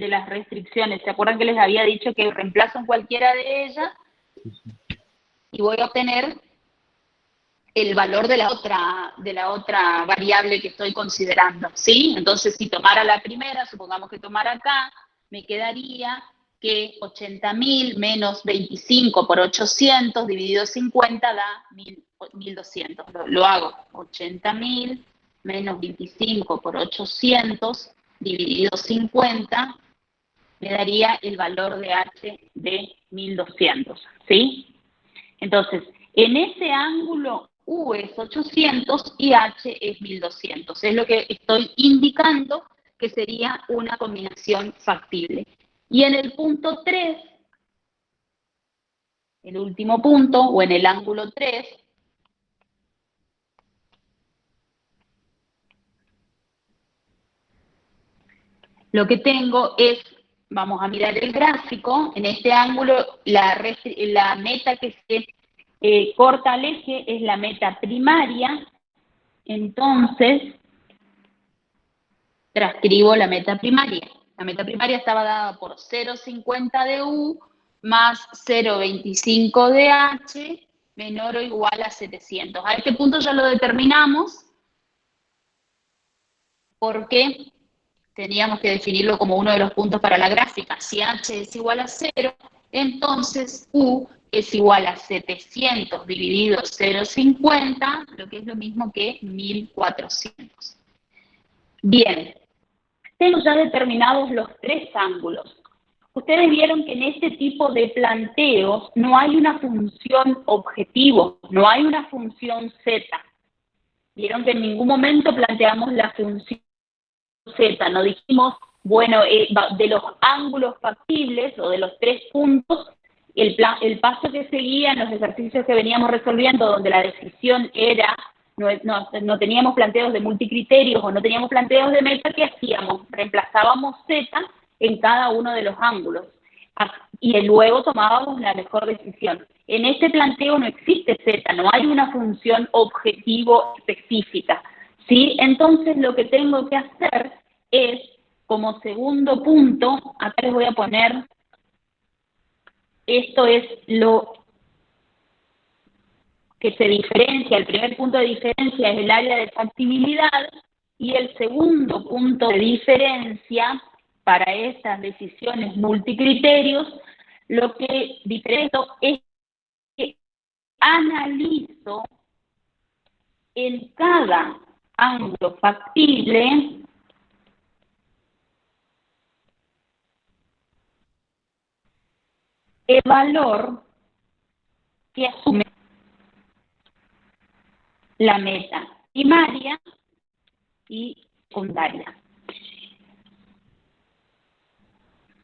las restricciones? ¿Se acuerdan que les había dicho que reemplazo en cualquiera de ellas y voy a obtener el valor de la otra variable que estoy considerando, ¿sí? Entonces, si tomara la primera, supongamos que tomara acá, me quedaría que 80.000 menos 25 por 800 dividido 50 da 1200. Lo hago, 80.000 menos 25 por 800 dividido 50 me daría el valor de H de 1200, ¿sí? Entonces, en ese ángulo U es 800 y H es 1200. Es lo que estoy indicando que sería una combinación factible. Y en el punto 3, el último punto, o en el ángulo 3, lo que tengo es, vamos a mirar el gráfico, en este ángulo la meta que se corta al eje es la meta primaria, entonces transcribo la meta primaria. La meta primaria estaba dada por 0,50 de U más 0,25 de H menor o igual a 700. A este punto ya lo determinamos porque teníamos que definirlo como uno de los puntos para la gráfica. Si H es igual a 0, entonces U es igual a 700 dividido 0,50, lo que es lo mismo que 1400. Bien, tengo ya determinados los tres ángulos. Ustedes vieron que en este tipo de planteos no hay una función objetivo, no hay una función z. Vieron que en ningún momento planteamos la función z, no dijimos, bueno, de los ángulos factibles o de los tres puntos, el paso que seguía en los ejercicios que veníamos resolviendo, donde la decisión era, no teníamos planteos de multicriterios o no teníamos planteos de meta, ¿qué hacíamos? Reemplazábamos z en cada uno de los ángulos y luego tomábamos la mejor decisión. En este planteo no existe z, no hay una función objetivo específica, ¿sí? Entonces lo que tengo que hacer es, como segundo punto, acá les voy a poner, esto es lo que se diferencia, el primer punto de diferencia es el área de factibilidad y el segundo punto de diferencia para estas decisiones multicriterios, lo que diferencio es que analizo en cada ángulo factible el valor que asume la meta primaria y secundaria.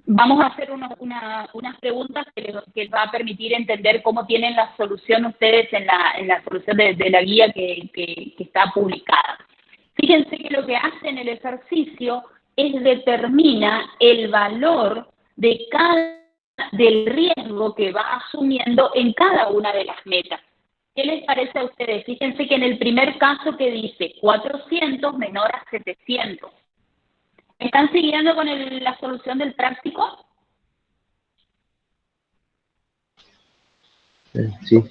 Vamos a hacer unas preguntas que les va a permitir entender cómo tienen la solución ustedes en la solución de la guía que está publicada. Fíjense que lo que hace en el ejercicio es determina el valor del riesgo que va asumiendo en cada una de las metas. ¿Qué les parece a ustedes? Fíjense que en el primer caso que dice 400 menor a 700. ¿Están siguiendo con la solución del práctico? Sí.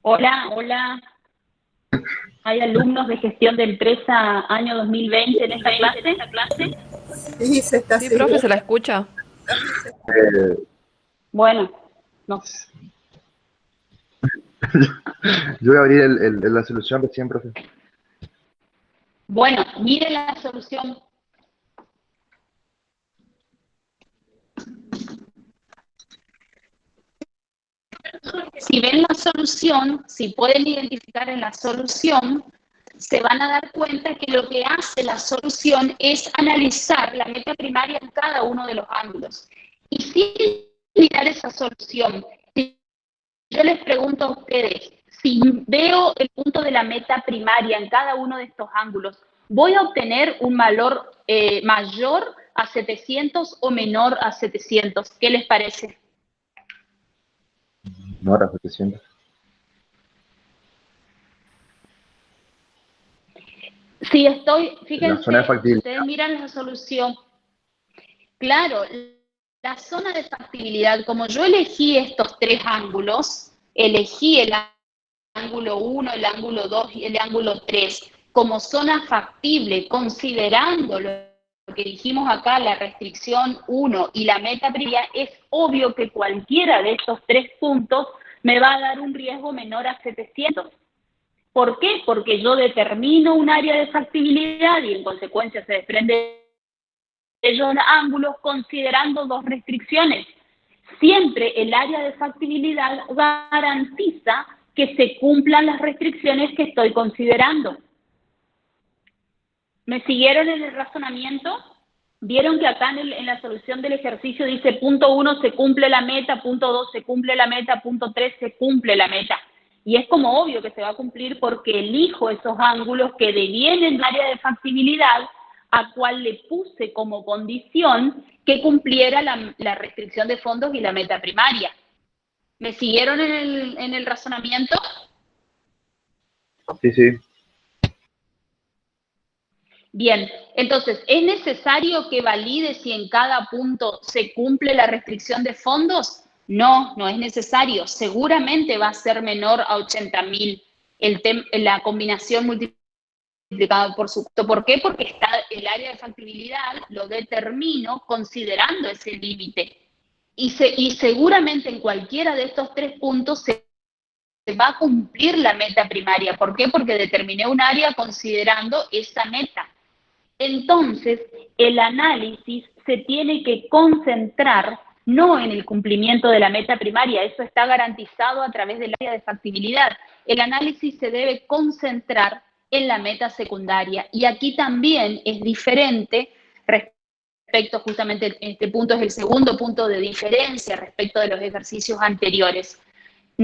Hola, hola. ¿Hay alumnos de gestión de empresa año 2020 en esta clase? Sí, se está Sí, profe, se la escucha. Bueno, no. Yo voy a abrir la solución recién, profe. Bueno, mire la solución. Si ven la solución, si pueden identificar en la solución, se van a dar cuenta que lo que hace la solución es analizar la meta primaria en cada uno de los ángulos. Y sin mirar esa solución, yo les pregunto a ustedes, si veo el punto de la meta primaria en cada uno de estos ángulos, ¿voy a obtener un valor mayor a 700 o menor a 700? ¿Qué les parece? No, ahora 700. Si estoy, La fíjense, zona de si factibilidad. ustedes miran la solución, claro, la zona de factibilidad, como yo elegí estos tres ángulos, elegí el ángulo 1, el ángulo 2 y el ángulo 3 como zona factible, considerando lo que dijimos acá, la restricción 1 y la meta primaria, es obvio que cualquiera de estos tres puntos me va a dar un riesgo menor a 700. ¿Por qué? Porque yo determino un área de factibilidad y en consecuencia se desprende ellos ángulos considerando dos restricciones. Siempre el área de factibilidad garantiza que se cumplan las restricciones que estoy considerando. ¿Me siguieron en el razonamiento? Vieron que acá en la solución del ejercicio dice punto 1 se cumple la meta, punto 2 se cumple la meta, punto 3 se cumple la meta. Y es como obvio que se va a cumplir porque elijo esos ángulos que devienen del área de factibilidad a cual le puse como condición que cumpliera la restricción de fondos y la meta primaria. ¿Me siguieron en el razonamiento? Sí, sí. Bien, entonces, ¿es necesario que valide si en cada punto se cumple la restricción de fondos? No, no es necesario. Seguramente va a ser menor a 80.000 la combinación multiplicada por su costo. ¿Por qué? Porque está el área de factibilidad, lo determino considerando ese límite. Y seguramente en cualquiera de estos tres puntos se va a cumplir la meta primaria. ¿Por qué? Porque determiné un área considerando esa meta. Entonces, el análisis se tiene que concentrar no en el cumplimiento de la meta primaria, eso está garantizado a través del área de factibilidad. El análisis se debe concentrar en la meta secundaria. Y aquí también es diferente respecto, justamente este punto es el segundo punto de diferencia respecto de los ejercicios anteriores.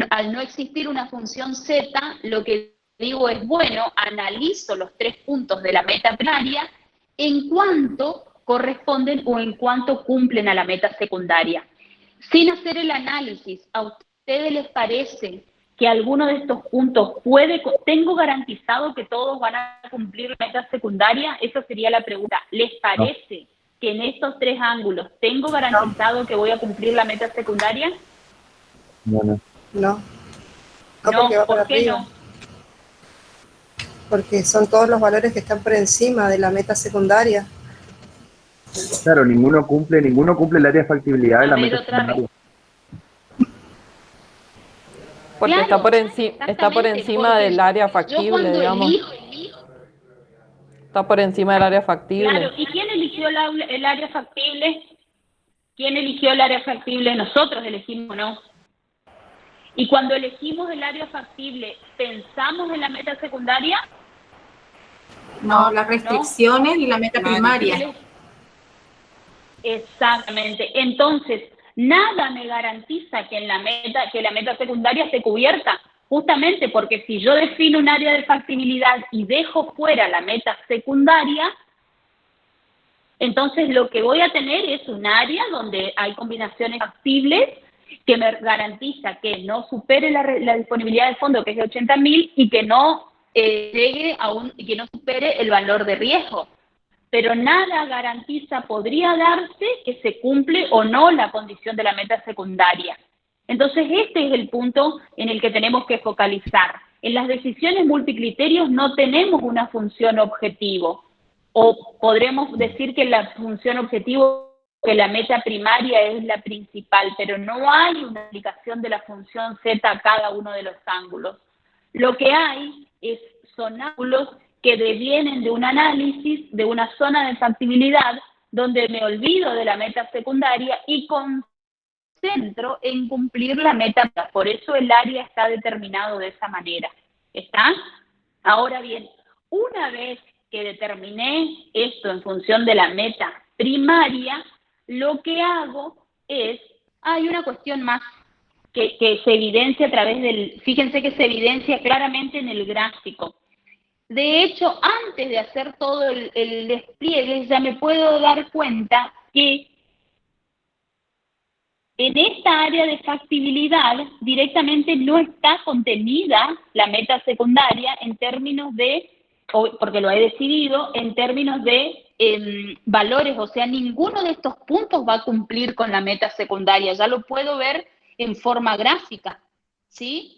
Al no existir una función z, lo que digo es, bueno, analizo los tres puntos de la meta primaria en cuanto corresponden o en cuanto cumplen a la meta secundaria. Sin hacer el análisis, ¿a ustedes les parece que alguno de estos puntos tengo garantizado que todos van a cumplir la meta secundaria? Esa sería la pregunta. ¿Les parece que en estos tres ángulos tengo garantizado que voy a cumplir la meta secundaria? No. No. No, Porque va ¿por qué arriba. no? Porque son todos los valores que están por encima de la meta secundaria. Claro, ninguno cumple el área de factibilidad de la meta secundaria. Porque Claro, está por encima del área yo factible, cuando digamos. elijo, Está por encima del área factible. claro, ¿y quién eligió el área factible? ¿Quién eligió el área factible? Nosotros elegimos, ¿no? Y cuando elegimos el área factible, ¿pensamos en la meta secundaria? No, las restricciones y la meta primaria. Exactamente. Entonces, nada me garantiza que la meta secundaria esté cubierta. Justamente porque si yo defino un área de factibilidad y dejo fuera la meta secundaria, entonces lo que voy a tener es un área donde hay combinaciones factibles que me garantiza que no supere la disponibilidad de fondo, que es de 80.000, y que no llegue que no supere el valor de riesgo. Pero nada garantiza, podría darse que se cumple o no la condición de la meta secundaria. Entonces, este es el punto en el que tenemos que focalizar. En las decisiones multicriterios no tenemos una función objetivo, o podremos decir que la función objetivo, que la meta primaria es la principal, pero no hay una aplicación de la función z a cada uno de los ángulos. Lo que hay son ángulos que devienen de un análisis de una zona de factibilidad donde me olvido de la meta secundaria y concentro en cumplir la meta. Por eso el área está determinado de esa manera. ¿Está? Ahora bien, una vez que determiné esto en función de la meta primaria, lo que hago es, hay una cuestión más que se evidencia a través fíjense que se evidencia claramente en el gráfico. De hecho, antes de hacer todo el despliegue, ya me puedo dar cuenta que en esta área de factibilidad directamente no está contenida la meta secundaria en términos de, porque lo he decidido, en términos de valores, o sea, ninguno de estos puntos va a cumplir con la meta secundaria, ya lo puedo ver en forma gráfica, ¿sí?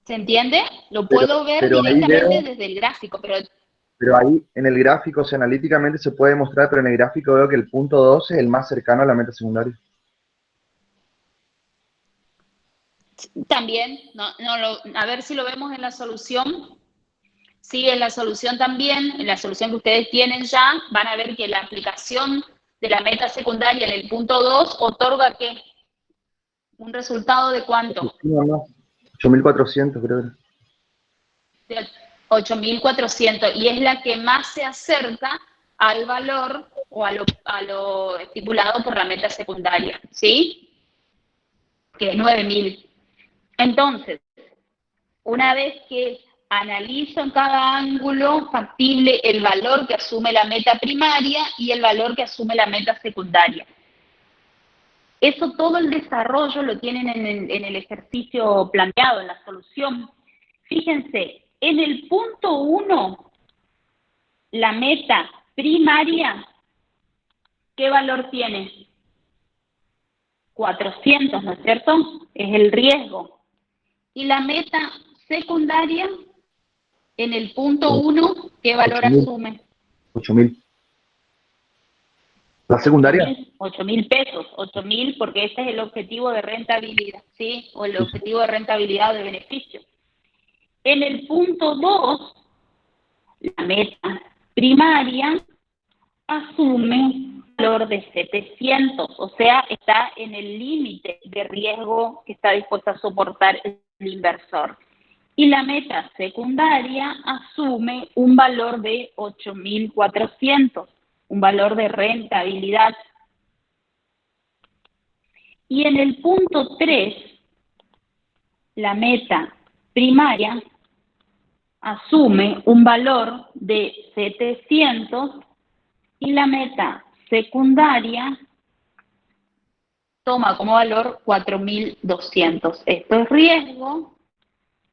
¿Se entiende? Lo puedo ver pero ahí directamente veo, desde el gráfico, pero ahí en el gráfico, o sea, analíticamente se puede mostrar, pero en el gráfico veo que el punto 12 es el más cercano a la meta secundaria. también, a ver si lo vemos en la solución. Sí, en la solución también, en la solución que ustedes tienen ya, van a ver que la aplicación de la meta secundaria en el punto 2 otorga ¿qué? ¿Un resultado de cuánto? No, 8.400 creo. De 8.400, y es la que más se acerca al valor o a lo estipulado por la meta secundaria, ¿sí? Que es 9.000. Entonces, una vez que analizo en cada ángulo factible el valor que asume la meta primaria y el valor que asume la meta secundaria. Eso todo el desarrollo lo tienen en el ejercicio planteado, en la solución. Fíjense, en el punto 1, la meta primaria, ¿qué valor tiene? 400, ¿no es cierto? Es el riesgo. Y la meta secundaria, en el punto 1, ¿qué valor 8.000. asume? 8.000. ¿La secundaria? 8.000 pesos, 8.000 porque ese es el objetivo de rentabilidad, ¿sí? O el objetivo de rentabilidad o de beneficio. En el punto 2, la meta primaria asume un valor de 700, o sea, está en el límite de riesgo que está dispuesto a soportar el inversor. Y la meta secundaria asume un valor de 8.400, un valor de rentabilidad. Y en el punto 3, la meta primaria asume un valor de 700 y la meta secundaria toma como valor 4.200. Esto es riesgo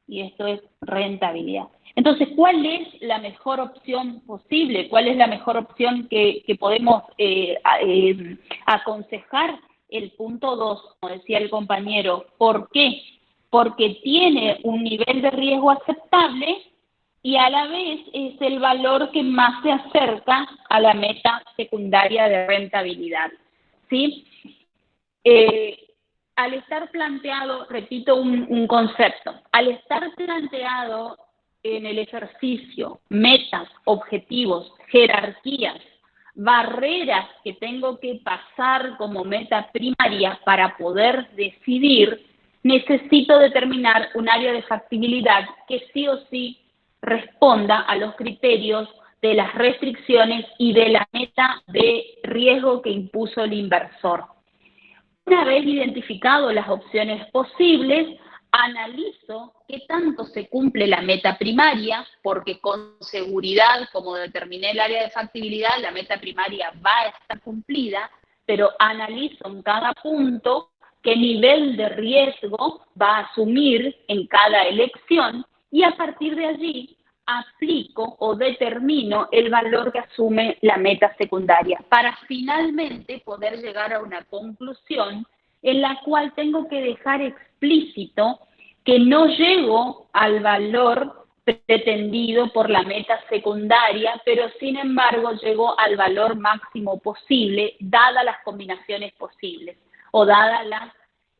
y esto es rentabilidad. Entonces, ¿cuál es la mejor opción posible? ¿Cuál es la mejor opción que podemos aconsejar? El punto 2, como decía el compañero. ¿Por qué? Porque tiene un nivel de riesgo aceptable y a la vez es el valor que más se acerca a la meta secundaria de rentabilidad, ¿sí? Al estar planteado, repito un concepto, al estar planteado en el ejercicio metas, objetivos, jerarquías, barreras que tengo que pasar como meta primaria para poder decidir, necesito determinar un área de factibilidad que sí o sí responda a los criterios de las restricciones y de la meta de riesgo que impuso el inversor. Una vez identificado las opciones posibles, analizo qué tanto se cumple la meta primaria, porque con seguridad, como determiné el área de factibilidad, la meta primaria va a estar cumplida, pero analizo en cada punto qué nivel de riesgo va a asumir en cada elección y a partir de allí aplico o determino el valor que asume la meta secundaria para finalmente poder llegar a una conclusión en la cual tengo que dejar explícito que no llego al valor pretendido por la meta secundaria, pero sin embargo llego al valor máximo posible, dadas las combinaciones posibles o dadas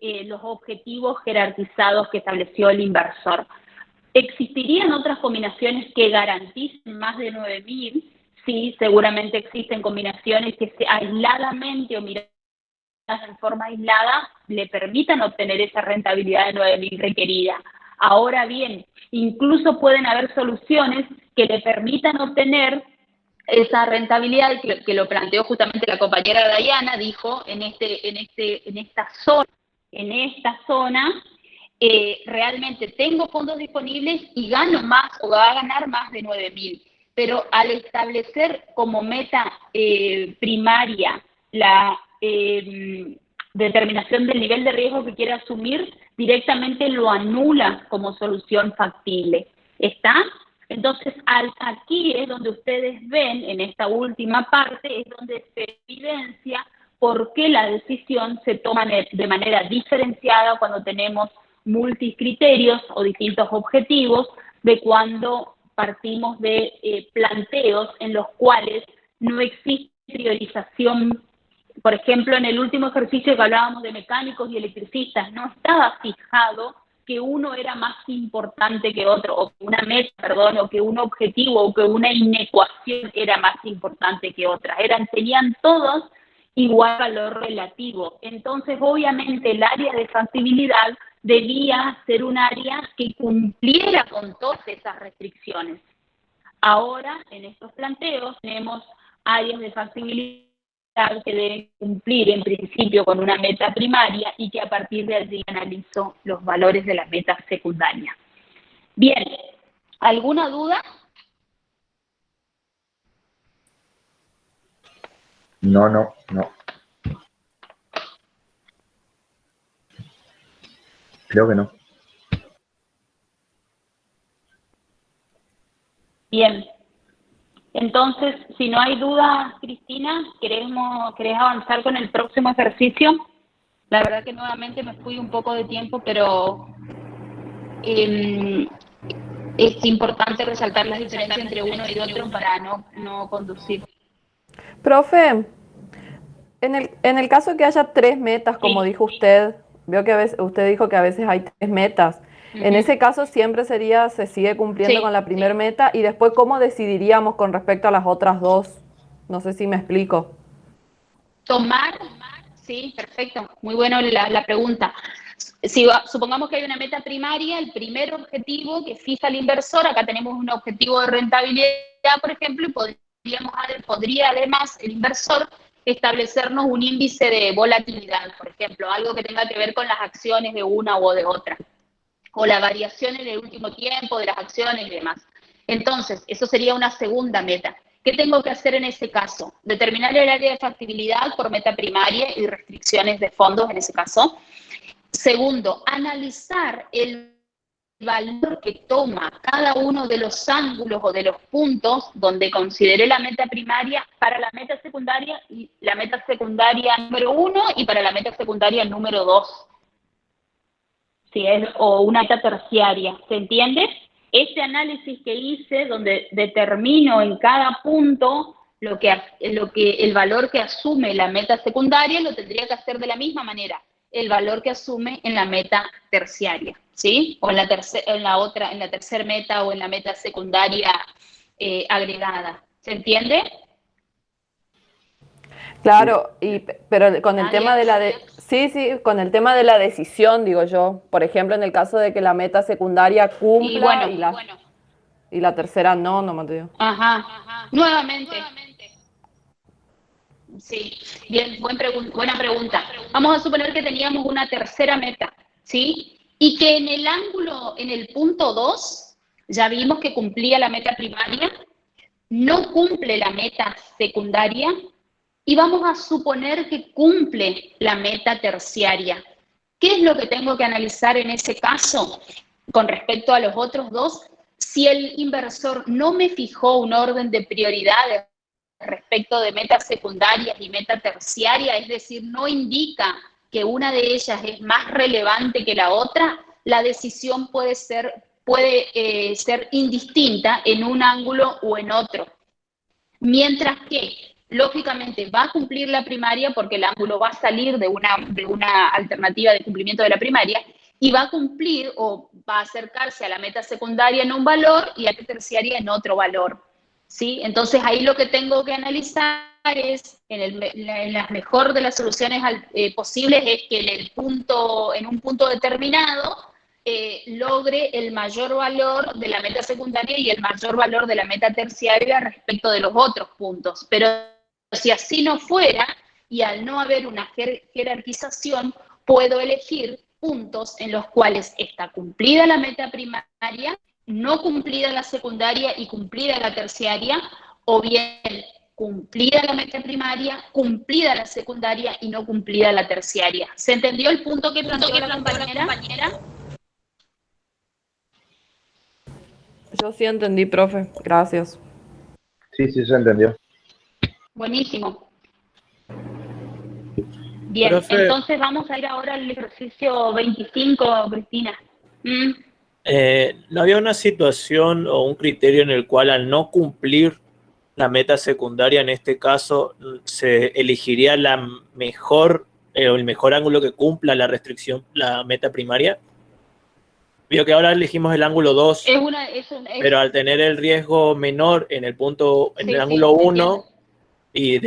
los objetivos jerarquizados que estableció el inversor. ¿Existirían otras combinaciones que garanticen más de 9.000? Sí, seguramente existen combinaciones que aisladamente o miradas en forma aislada le permitan obtener esa rentabilidad de 9.000 requerida. Ahora bien, incluso pueden haber soluciones que le permitan obtener esa rentabilidad que lo planteó justamente la compañera Diana, dijo en esta zona realmente tengo fondos disponibles y gano más o va a ganar más de 9.000. Pero al establecer como meta primaria la determinación del nivel de riesgo que quiere asumir, directamente lo anula como solución factible. ¿Está? Entonces, aquí es donde ustedes ven, en esta última parte, es donde se evidencia por qué la decisión se toma de manera diferenciada cuando tenemos multicriterios o distintos objetivos, de cuando partimos de planteos en los cuales no existe priorización. Por ejemplo, en el último ejercicio que hablábamos de mecánicos y electricistas, no estaba fijado que uno era más importante que otro, o que una meta, perdón, o que un objetivo, o que una inecuación era más importante que otra. Tenían todos igual valor relativo. Entonces, obviamente, el área de factibilidad debía ser un área que cumpliera con todas esas restricciones. Ahora, en estos planteos, tenemos áreas de factibilidad que deben cumplir en principio con una meta primaria y que a partir de allí analizo los valores de la meta secundaria. Bien, ¿alguna duda? No. Creo que no. Bien. Entonces, si no hay duda, Cristina, ¿querés avanzar con el próximo ejercicio? La verdad que nuevamente me fui un poco de tiempo, pero es importante resaltar las diferencias entre uno y otro para no conducir. Profe, en el caso que haya 3 metas, como dijo usted, veo que usted dijo que a veces hay 3 metas. En ese caso siempre se sigue cumpliendo con la primera meta, y después, ¿cómo decidiríamos con respecto a las otras 2? No sé si me explico. Sí, perfecto, muy bueno la pregunta. Supongamos que hay una meta primaria, el primer objetivo que fija el inversor, acá tenemos un objetivo de rentabilidad, por ejemplo, y podría además el inversor establecernos un índice de volatilidad, por ejemplo, algo que tenga que ver con las acciones de una o de otra, o la variación en el último tiempo de las acciones y demás. Entonces, eso sería una segunda meta. ¿Qué tengo que hacer en ese caso? Determinar el área de factibilidad por meta primaria y restricciones de fondos en ese caso. Segundo, analizar el valor que toma cada uno de los ángulos o de los puntos donde consideré la meta primaria para la meta secundaria, y la meta secundaria número 1 y para la meta secundaria número 2. O una meta terciaria, ¿se entiende? Este análisis que hice, donde determino en cada punto el valor que asume la meta secundaria, lo tendría que hacer de la misma manera, el valor que asume en la meta terciaria, ¿sí? O en la tercera meta o en la meta secundaria agregada, ¿se entiende? Claro, pero con el tema de con el tema de la decisión, digo yo, por ejemplo, en el caso de que la meta secundaria cumpla y la tercera no, Mateo. Ajá, nuevamente. Sí, bien, buena pregunta. Vamos a suponer que teníamos una tercera meta, ¿sí? Y que en el punto 2, ya vimos que cumplía la meta primaria, no cumple la meta secundaria, y vamos a suponer que cumple la meta terciaria. ¿Qué es lo que tengo que analizar en ese caso con respecto a los otros 2? Si el inversor no me fijó un orden de prioridades respecto de metas secundarias y meta terciaria, es decir, no indica que una de ellas es más relevante que la otra, la decisión puede ser indistinta en un ángulo o en otro. Mientras que, lógicamente, va a cumplir la primaria porque el ángulo va a salir de una alternativa de cumplimiento de la primaria, y va a cumplir o va a acercarse a la meta secundaria en un valor y a la terciaria en otro valor, ¿sí? Entonces, ahí lo que tengo que analizar es, en la mejor de las soluciones posibles, es que en un punto determinado logre el mayor valor de la meta secundaria y el mayor valor de la meta terciaria respecto de los otros puntos. Pero si así no fuera, y al no haber una jerarquización, puedo elegir puntos en los cuales está cumplida la meta primaria, no cumplida la secundaria y cumplida la terciaria, o bien cumplida la meta primaria, cumplida la secundaria y no cumplida la terciaria. ¿Se entendió el punto que planteó la compañera? Yo sí entendí, profe. Gracias. Sí, sí, se entendió. Buenísimo. Bien, Profe, entonces vamos a ir ahora al ejercicio 25, Cristina. ¿no había una situación o un criterio en el cual al no cumplir la meta secundaria, en este caso, se elegiría la mejor o el mejor ángulo que cumpla la restricción, la meta primaria? Veo que ahora elegimos el ángulo 2, pero al tener el riesgo menor en el punto, en el ángulo 1, y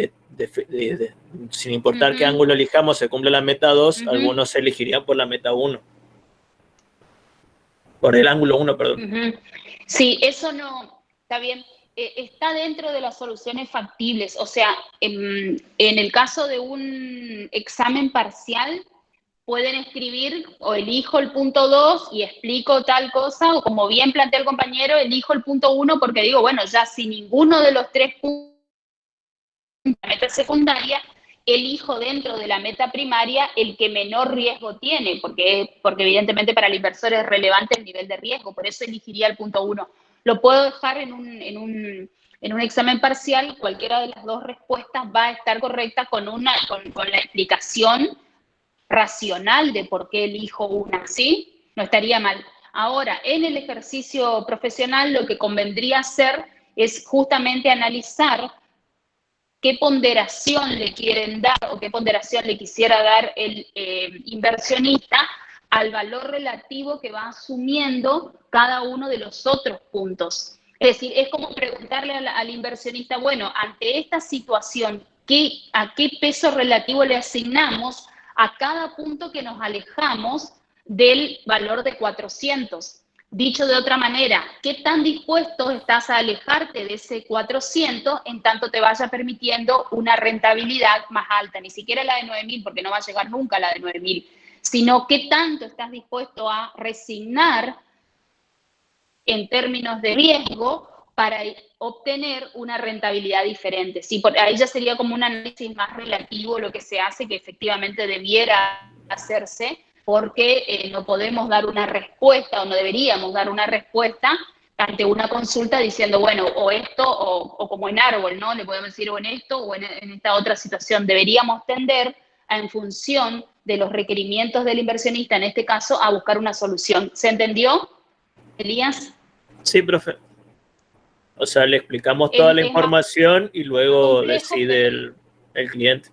sin importar qué ángulo elijamos, se cumple la meta 2, algunos se elegirían por la meta 1. Por el ángulo 1, perdón. Sí, eso no, está bien. Está dentro de las soluciones factibles. O sea, en el caso de un examen parcial, pueden escribir o elijo el punto 2 y explico tal cosa, o como bien plantea el compañero, elijo el punto 1 porque digo, bueno, ya si ninguno de los 3 puntos de la meta secundaria, elijo dentro de la meta primaria el que menor riesgo tiene, porque evidentemente para el inversor es relevante el nivel de riesgo, por eso elegiría el punto 1. Lo puedo dejar en un examen parcial, cualquiera de las dos respuestas va a estar correcta con la explicación racional de por qué elijo una, ¿sí? No estaría mal. Ahora, en el ejercicio profesional lo que convendría hacer es justamente analizar qué ponderación le quieren dar o qué ponderación le quisiera dar el inversionista al valor relativo que va asumiendo cada uno de los otros puntos. Es decir, es como preguntarle al inversionista, bueno, ante esta situación, ¿a qué peso relativo le asignamos a cada punto que nos alejamos del valor de 400? Dicho de otra manera, ¿qué tan dispuesto estás a alejarte de ese 400 en tanto te vaya permitiendo una rentabilidad más alta? Ni siquiera la de 9.000, porque no va a llegar nunca la de 9.000, sino qué tanto estás dispuesto a resignar en términos de riesgo para obtener una rentabilidad diferente. Sí, ahí ya sería como un análisis más relativo lo que se hace, que efectivamente debiera hacerse, porque no podemos dar una respuesta o no deberíamos dar una respuesta ante una consulta diciendo, bueno, o esto o como en árbol, ¿no? Le podemos decir o en esto o en esta otra situación. Deberíamos tender en función de los requerimientos del inversionista, en este caso, a buscar una solución. ¿Se entendió, Elías? Sí, profe. O sea, le explicamos toda la información y luego decide el cliente.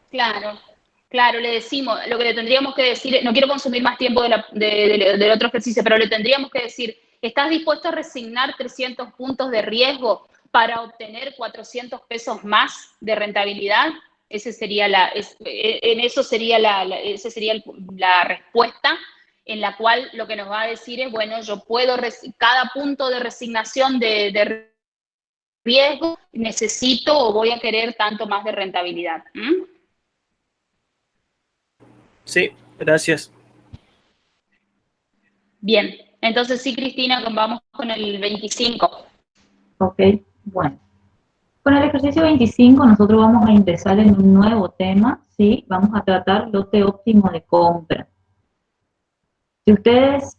Claro, le decimos, lo que le tendríamos que decir, no quiero consumir más tiempo del otro ejercicio, pero le tendríamos que decir, ¿estás dispuesto a resignar 300 puntos de riesgo para obtener 400 pesos más de rentabilidad? Esa sería la respuesta, en la cual lo que nos va a decir es, bueno, yo puedo, cada punto de resignación de riesgo, necesito o voy a querer tanto más de rentabilidad. Sí, gracias. Bien, entonces sí, Cristina, vamos con el 25. Ok, bueno. Con el ejercicio 25 nosotros vamos a empezar en un nuevo tema, ¿sí? Vamos a tratar lote óptimo de compra. Si ustedes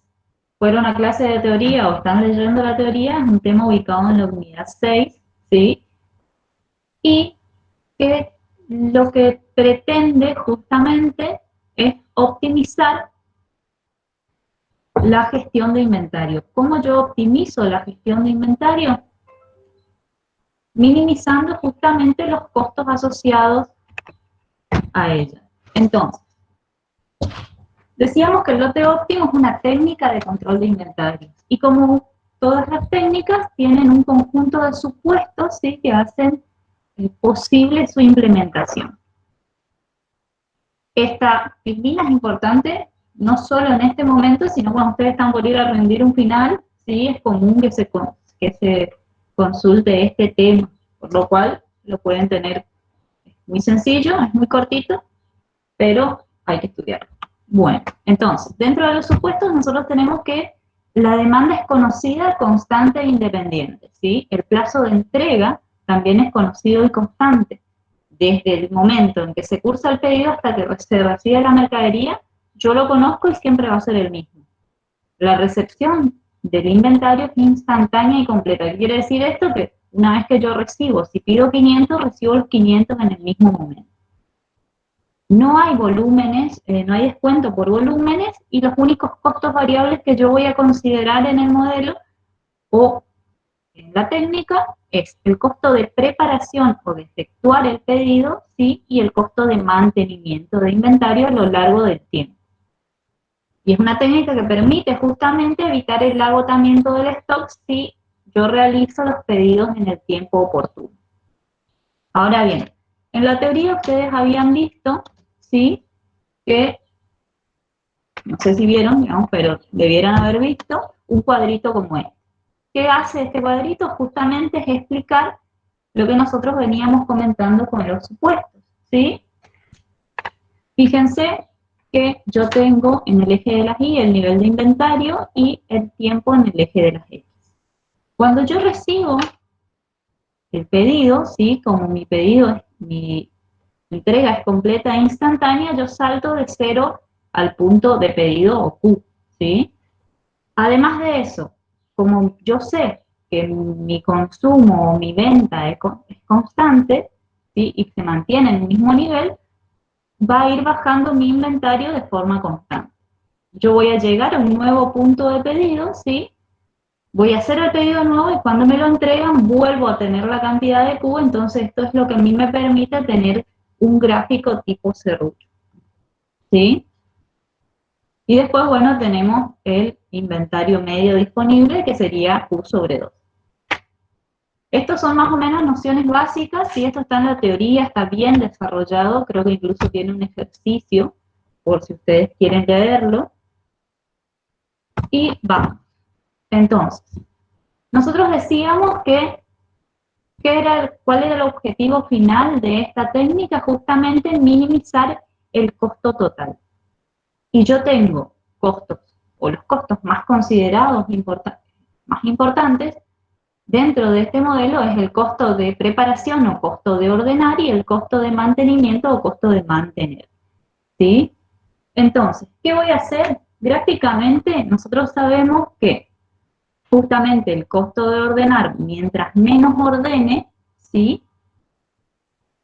fueron a clase de teoría o están leyendo la teoría, es un tema ubicado en la unidad 6, ¿sí? Y que lo que pretende justamente es optimizar la gestión de inventario. ¿Cómo yo optimizo la gestión de inventario? Minimizando justamente los costos asociados a ella. Entonces, decíamos que el lote óptimo es una técnica de control de inventario. Y como todas las técnicas, tienen un conjunto de supuestos, ¿sí?, que hacen posible su implementación. Esta disciplina es importante no solo en este momento, sino cuando ustedes están por ir a rendir un final, ¿sí? Es común que se consulte este tema, por lo cual lo pueden tener muy sencillo, es muy cortito, pero hay que estudiarlo. Bueno, entonces, dentro de los supuestos nosotros tenemos que la demanda es conocida, constante e independiente, ¿sí? El plazo de entrega también es conocido y constante. Desde el momento en que se cursa el pedido hasta que se recibe la mercadería, yo lo conozco y siempre va a ser el mismo. La recepción del inventario es instantánea y completa. ¿Qué quiere decir esto? Que una vez que yo recibo, si pido 500, recibo los 500 en el mismo momento. No hay volúmenes, no hay descuento por volúmenes y los únicos costos variables que yo voy a considerar en el modelo o en la técnica es el costo de preparación o de efectuar el pedido, ¿sí? Y el costo de mantenimiento de inventario a lo largo del tiempo. Y es una técnica que permite justamente evitar el agotamiento del stock si yo realizo los pedidos en el tiempo oportuno. Ahora bien, en la teoría ustedes habían visto, ¿sí? Que, no sé si vieron, digamos, pero debieran haber visto un cuadrito como este. ¿Qué hace este cuadrito? Justamente es explicar lo que nosotros veníamos comentando con los supuestos, ¿sí? Fíjense que yo tengo en el eje de las Y el nivel de inventario y el tiempo en el eje de las X. Cuando yo recibo el pedido, ¿sí? Como mi pedido, mi entrega es completa e instantánea, yo salto de 0 al punto de pedido o Q, ¿sí? Además de eso, como yo sé que mi consumo o mi venta es constante, ¿sí? Y se mantiene en el mismo nivel, va a ir bajando mi inventario de forma constante. Yo voy a llegar a un nuevo punto de pedido, ¿sí? Voy a hacer el pedido nuevo y cuando me lo entregan vuelvo a tener la cantidad de Q, entonces esto es lo que a mí me permite tener un gráfico tipo serrucho, ¿sí? Y después, bueno, tenemos el inventario medio disponible, que sería Q sobre 2. Estos son más o menos nociones básicas, ¿sí? Esto está en la teoría, está bien desarrollado, creo que incluso tiene un ejercicio, por si ustedes quieren leerlo. Y vamos. Entonces, nosotros decíamos que ¿cuál era el objetivo final de esta técnica? Justamente minimizar el costo total. Y yo tengo costos, o los costos más considerados más importantes, dentro de este modelo es el costo de preparación o costo de ordenar y el costo de mantenimiento o costo de mantener, ¿sí? Entonces, ¿qué voy a hacer? Gráficamente, nosotros sabemos que justamente el costo de ordenar, mientras menos ordene, ¿sí?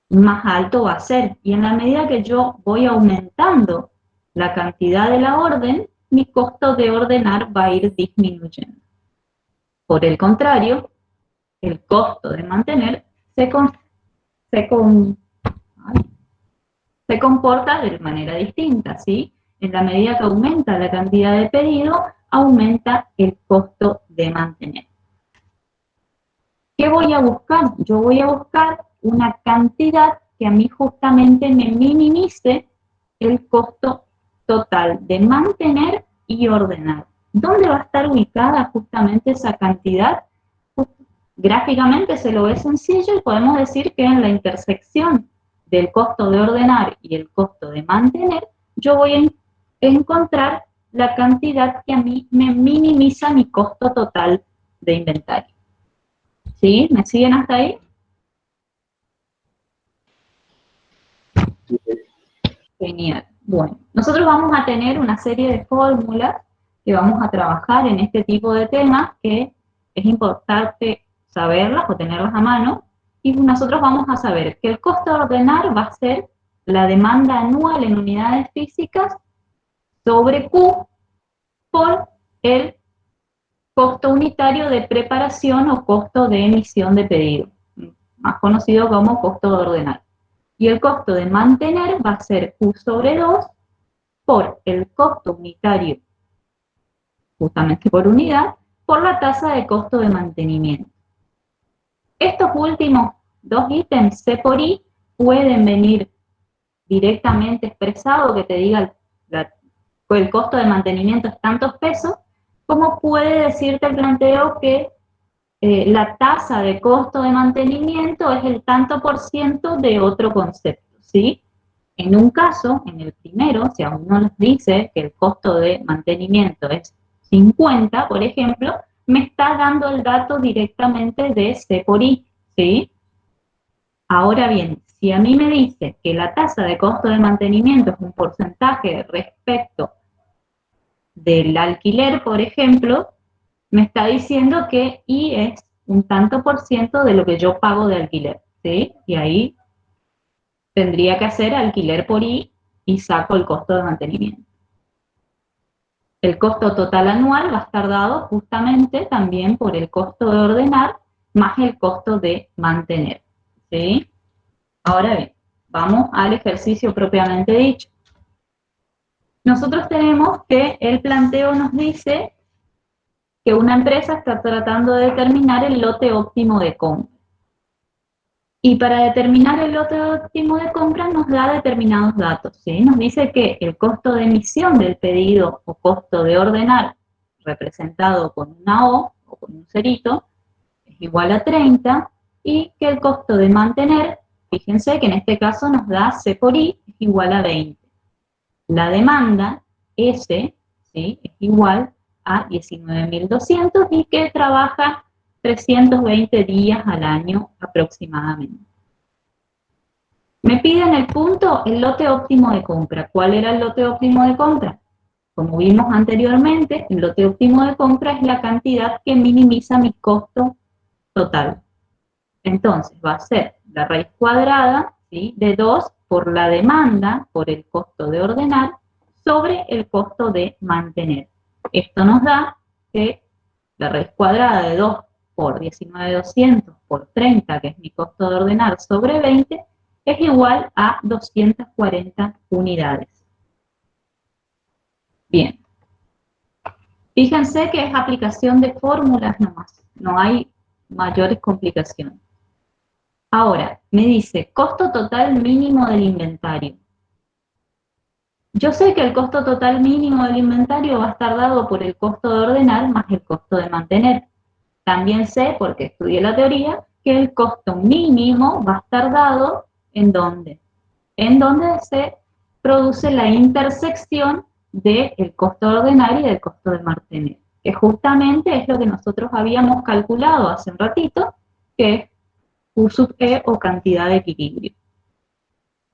Más alto va a ser. Y en la medida que yo voy aumentando la cantidad de la orden, mi costo de ordenar va a ir disminuyendo. Por el contrario, el costo de mantener se comporta de manera distinta, ¿sí? En la medida que aumenta la cantidad de pedido, aumenta el costo de mantener. ¿Qué voy a buscar? Yo voy a buscar una cantidad que a mí justamente me minimice el costo total de mantener y ordenar. ¿Dónde va a estar ubicada justamente esa cantidad? Gráficamente se lo ve sencillo y podemos decir que en la intersección del costo de ordenar y el costo de mantener, yo voy a encontrar la cantidad que a mí me minimiza mi costo total de inventario. ¿Sí? ¿Me siguen hasta ahí? Genial. Bueno, nosotros vamos a tener una serie de fórmulas que vamos a trabajar en este tipo de temas que es importante saberlas o tenerlas a mano, y nosotros vamos a saber que el costo de ordenar va a ser la demanda anual en unidades físicas sobre Q por el costo unitario de preparación o costo de emisión de pedido, más conocido como costo de ordenar. Y el costo de mantener va a ser Q sobre 2 por el costo unitario, justamente por unidad, por la tasa de costo de mantenimiento. Estos últimos dos ítems, C por I, pueden venir directamente expresados, que te diga el costo de mantenimiento es tantos pesos, como puede decirte el planteo que la tasa de costo de mantenimiento es el tanto por ciento de otro concepto, ¿sí? En un caso, en el primero, si a uno nos dice que el costo de mantenimiento es 50, por ejemplo, me está dando el dato directamente de C por I, ¿sí? Ahora bien, si a mí me dice que la tasa de costo de mantenimiento es un porcentaje respecto del alquiler, por ejemplo, me está diciendo que I es un tanto por ciento de lo que yo pago de alquiler, ¿sí? Y ahí tendría que hacer alquiler por I y saco el costo de mantenimiento. El costo total anual va a estar dado justamente también por el costo de ordenar más el costo de mantener, ¿sí? Ahora bien, vamos al ejercicio propiamente dicho. Nosotros tenemos que el planteo nos dice que una empresa está tratando de determinar el lote óptimo de compra. Y para determinar el lote óptimo de compra nos da determinados datos, ¿sí? Nos dice que el costo de emisión del pedido o costo de ordenar, representado con una O o con un cerito, es igual a 30, y que el costo de mantener, fíjense que en este caso nos da C por I, es igual a 20. La demanda, S, ¿sí?, es igual a 19.200 y que trabaja 320 días al año aproximadamente. Me piden el punto, el lote óptimo de compra. ¿Cuál era el lote óptimo de compra? Como vimos anteriormente, el lote óptimo de compra es la cantidad que minimiza mi costo total. Entonces va a ser la raíz cuadrada, ¿sí?, de 2 por la demanda, por el costo de ordenar, sobre el costo de mantener. Esto nos da que la raíz cuadrada de 2 por 19.200 por 30, que es mi costo de ordenar, sobre 20, es igual a 240 unidades. Bien. Fíjense que es aplicación de fórmulas nomás, no hay mayores complicaciones. Ahora, me dice costo total mínimo del inventario. Yo sé que el costo total mínimo del inventario va a estar dado por el costo de ordenar más el costo de mantener. También sé, porque estudié la teoría, que el costo mínimo va a estar dado ¿en dónde? En donde se produce la intersección del costo de ordenar y del costo de mantener, que justamente es lo que nosotros habíamos calculado hace un ratito, que es Q sub E o cantidad de equilibrio.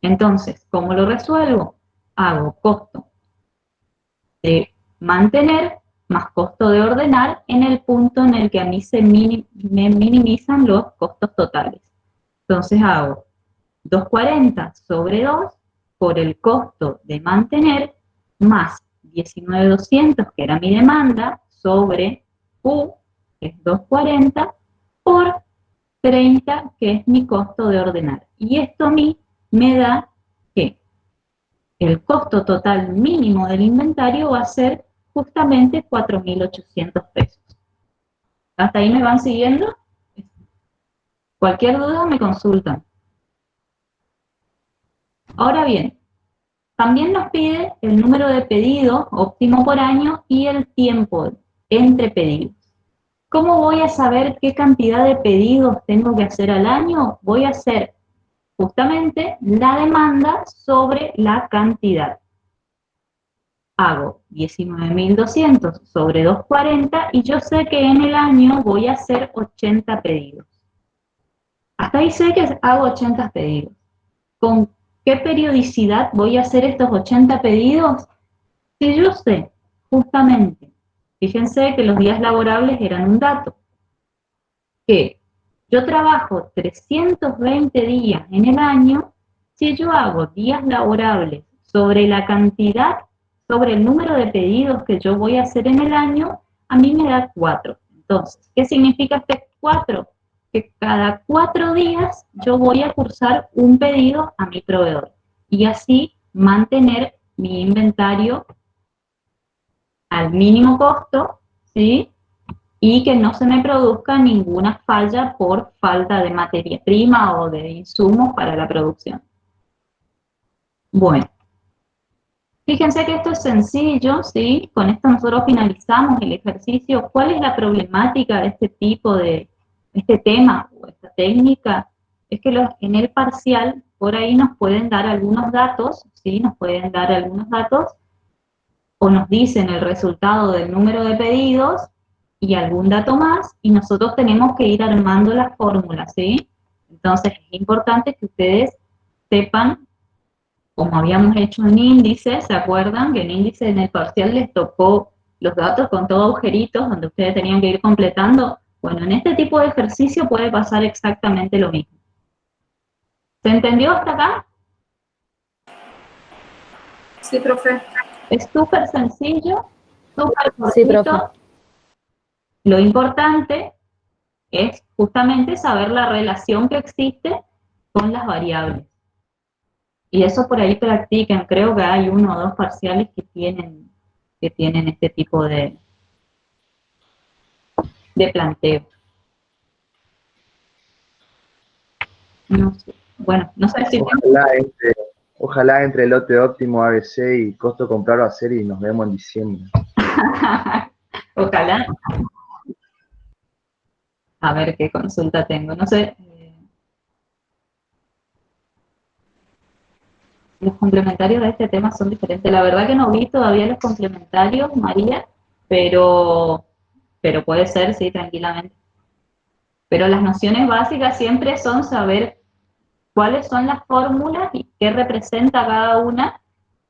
Entonces, ¿cómo lo resuelvo? Hago costo de mantener más costo de ordenar en el punto en el que a mí me minimizan los costos totales. Entonces hago 240 sobre 2 por el costo de mantener más 19.200, que era mi demanda, sobre Q, que es 240, por 30, que es mi costo de ordenar. Y esto a mí me da que el costo total mínimo del inventario va a ser justamente 4.800 pesos. ¿Hasta ahí me van siguiendo? Cualquier duda me consultan. Ahora bien, también nos pide el número de pedidos óptimo por año y el tiempo entre pedidos. ¿Cómo voy a saber qué cantidad de pedidos tengo que hacer al año? Voy a hacer justamente la demanda sobre la cantidad. Hago 19.200 sobre 240 y yo sé que en el año voy a hacer 80 pedidos. Hasta ahí sé que hago 80 pedidos. ¿Con qué periodicidad voy a hacer estos 80 pedidos? Si yo sé, justamente, fíjense que los días laborables eran un dato, que yo trabajo 320 días en el año, si yo hago días laborables sobre la cantidad, sobre el número de pedidos que yo voy a hacer en el año, a mí me da 4. Entonces, ¿qué significa este 4? Que cada 4 días yo voy a cursar un pedido a mi proveedor y así mantener mi inventario al mínimo costo, ¿sí?, y que no se me produzca ninguna falla por falta de materia prima o de insumos para la producción. Bueno, fíjense que esto es sencillo, ¿sí? Con esto nosotros finalizamos el ejercicio. ¿Cuál es la problemática de este tipo de, este tema o esta técnica? Es que en el parcial por ahí nos pueden dar algunos datos, ¿sí? Nos pueden dar algunos datos o nos dicen el resultado del número de pedidos y algún dato más, y nosotros tenemos que ir armando las fórmulas, ¿sí? Entonces es importante que ustedes sepan, como habíamos hecho en índice, ¿se acuerdan? Que en índice en el parcial les tocó los datos con todo agujeritos donde ustedes tenían que ir completando. Bueno, en este tipo de ejercicio puede pasar exactamente lo mismo. ¿Se entendió hasta acá? Sí, profe. Es súper sencillo, súper Sí, cortito. profe. Lo importante es justamente saber la relación que existe con las variables. Y eso por ahí practican. Creo que hay 1 o 2 parciales que tienen este tipo de planteo. No sé. Bueno, no sé si... Ojalá entre lote óptimo, ABC y costo comprar o hacer y nos vemos en diciembre. Ojalá. A ver qué consulta tengo. No sé. Los complementarios de este tema son diferentes. La verdad que no vi todavía los complementarios, María, pero puede ser, sí, tranquilamente. Pero las nociones básicas siempre son saber cuáles son las fórmulas y qué representa cada una,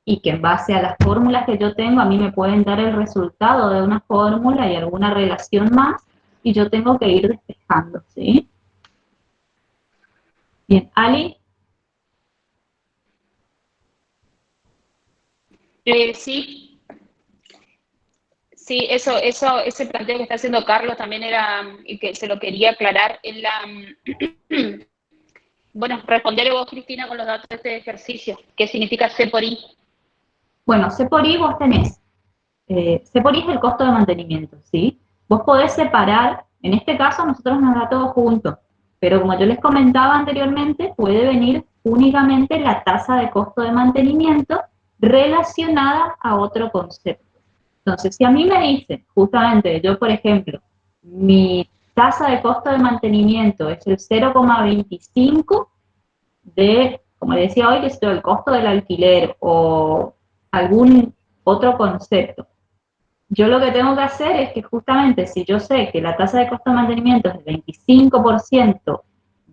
y que en base a las fórmulas que yo tengo, a mí me pueden dar el resultado de una fórmula y alguna relación más, y yo tengo que ir despejando, ¿sí? Bien, Ali. Sí, sí, ese planteo que está haciendo Carlos también era, y que se lo quería aclarar en la... Bueno, respondele vos, Cristina, con los datos de este ejercicio. ¿Qué significa C por I? Bueno, C por I vos tenés. C por I es el costo de mantenimiento, ¿sí? Vos podés separar, en este caso nosotros nos da todo junto, pero como yo les comentaba anteriormente, puede venir únicamente la tasa de costo de mantenimiento relacionada a otro concepto. Entonces, si a mí me dicen, justamente, yo por ejemplo, mi tasa de costo de mantenimiento es el 0,25 de, como decía hoy, que es el costo del alquiler o algún otro concepto. Yo lo que tengo que hacer es que justamente si yo sé que la tasa de costo de mantenimiento es el 25%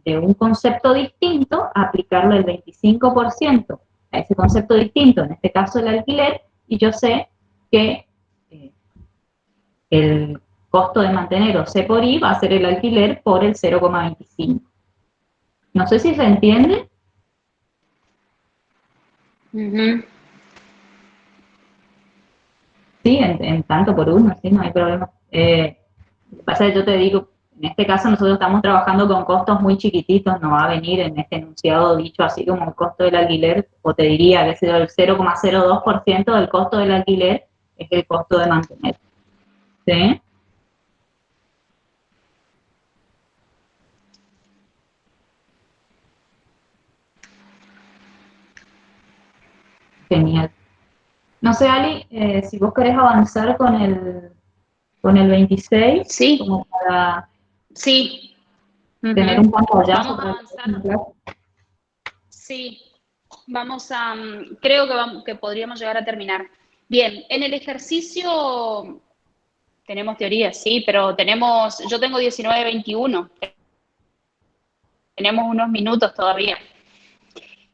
de un concepto distinto, aplicarle el 25% a ese concepto distinto, en este caso el alquiler, y yo sé que el costo de mantener o C por I va a ser el alquiler por el 0,25. No sé si se entiende. Sí, en tanto por uno, sí, no hay problema. Lo que pasa es que yo te digo, en este caso nosotros estamos trabajando con costos muy chiquititos, no va a venir en este enunciado dicho así como el costo del alquiler, o te diría que el 0,02% del costo del alquiler es el costo de mantener. ¿Sí? Genial. No sé, Ali, si vos querés avanzar con el 26, sí, como para sí. tener un pantallazo. Vamos a avanzar. Sí, vamos a, creo que podríamos llegar a terminar. Bien, en el ejercicio tenemos teoría, sí, pero yo tengo 19:21. Tenemos unos minutos todavía.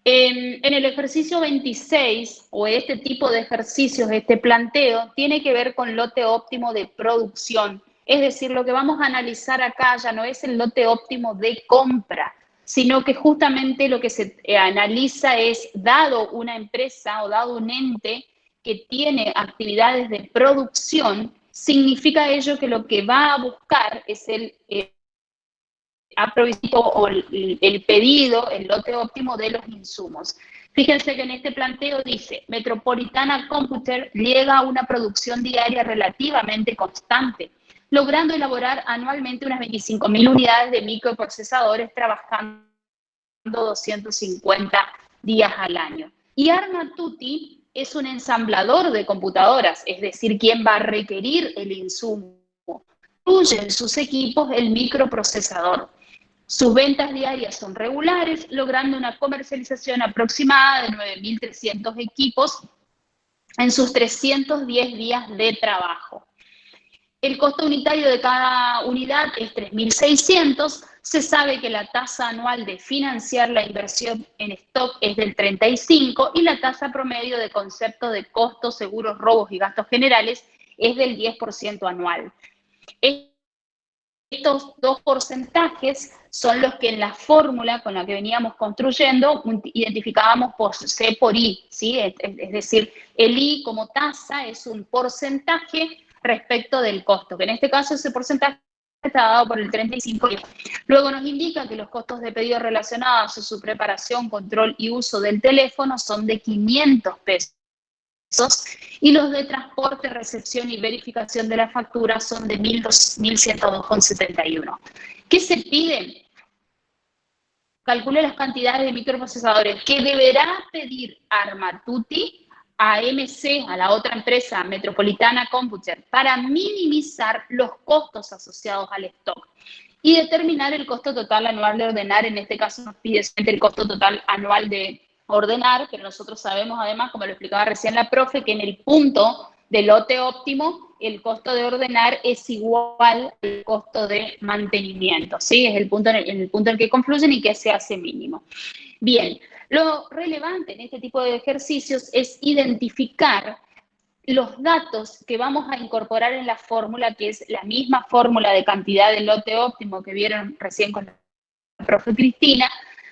En el ejercicio 26, o este tipo de ejercicios, este planteo, tiene que ver con lote óptimo de producción. Es decir, lo que vamos a analizar acá ya no es el lote óptimo de compra, sino que justamente lo que se analiza es, dado una empresa o dado un ente que tiene actividades de producción, significa ello que lo que va a buscar es el o el pedido, el lote óptimo de los insumos. Fíjense que en este planteo dice, Metropolitana Computer llega a una producción diaria relativamente constante, logrando elaborar anualmente unas 25.000 unidades de microprocesadores, trabajando 250 días al año. Y Armatuti es un ensamblador de computadoras, es decir, quien va a requerir el insumo. Incluye en sus equipos el microprocesador. Sus ventas diarias son regulares, logrando una comercialización aproximada de 9.300 equipos en sus 310 días de trabajo. El costo unitario de cada unidad es 3.600. Se sabe que la tasa anual de financiar la inversión en stock es del 35 y la tasa promedio de concepto de costos, seguros, robos y gastos generales es del 10% anual. Estos dos porcentajes son los que en la fórmula con la que veníamos construyendo identificábamos por C por I, ¿sí? Es decir, el I como tasa es un porcentaje respecto del costo, que en este caso ese porcentaje está dado por el 35. Luego nos indica que los costos de pedido relacionados a su preparación, control y uso del teléfono son de 500 pesos. Y los de transporte, recepción y verificación de la factura son de 1.102,71. ¿Qué se pide? Calcule las cantidades de microprocesadores que deberá pedir Armatuti a MC, a la otra empresa, Metropolitana Computer, para minimizar los costos asociados al stock y determinar el costo total anual de ordenar. En este caso nos pide el costo total anual de ordenar, pero nosotros sabemos además, como lo explicaba recién la profe, que en el punto del lote óptimo el costo de ordenar es igual al costo de mantenimiento, ¿sí? Es el punto en el que confluyen y que se hace mínimo. Bien, lo relevante en este tipo de ejercicios es identificar los datos que vamos a incorporar en la fórmula, que es la misma fórmula de cantidad de lote óptimo que vieron recién con la profe Cristina.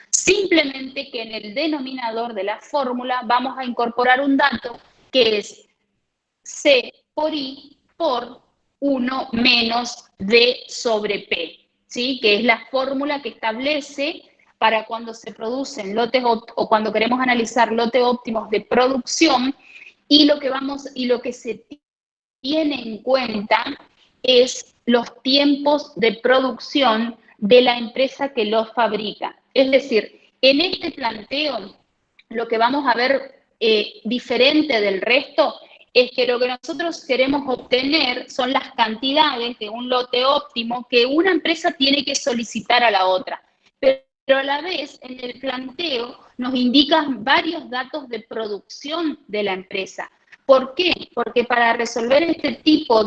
Simplemente que en el denominador de la fórmula vamos a incorporar un dato que es C por I por 1 menos D sobre P, ¿sí? Que es la fórmula que establece para cuando se producen lotes o cuando queremos analizar lotes óptimos de producción, y lo que se tiene en cuenta es los tiempos de producción de la empresa que los fabrica. Es decir, en este planteo, lo que vamos a ver diferente del resto es que lo que nosotros queremos obtener son las cantidades de un lote óptimo que una empresa tiene que solicitar a la otra. Pero a la vez, en el planteo, nos indican varios datos de producción de la empresa. ¿Por qué? Porque para resolver este tipo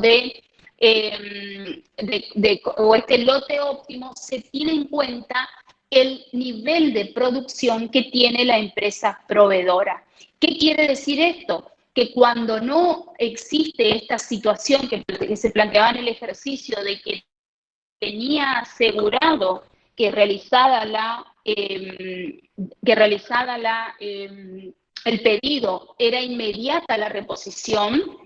o este lote óptimo se tiene en cuenta el nivel de producción que tiene la empresa proveedora. ¿Qué quiere decir esto? Que cuando no existe esta situación que se planteaba en el ejercicio de que tenía asegurado que realizada el pedido era inmediata la reposición.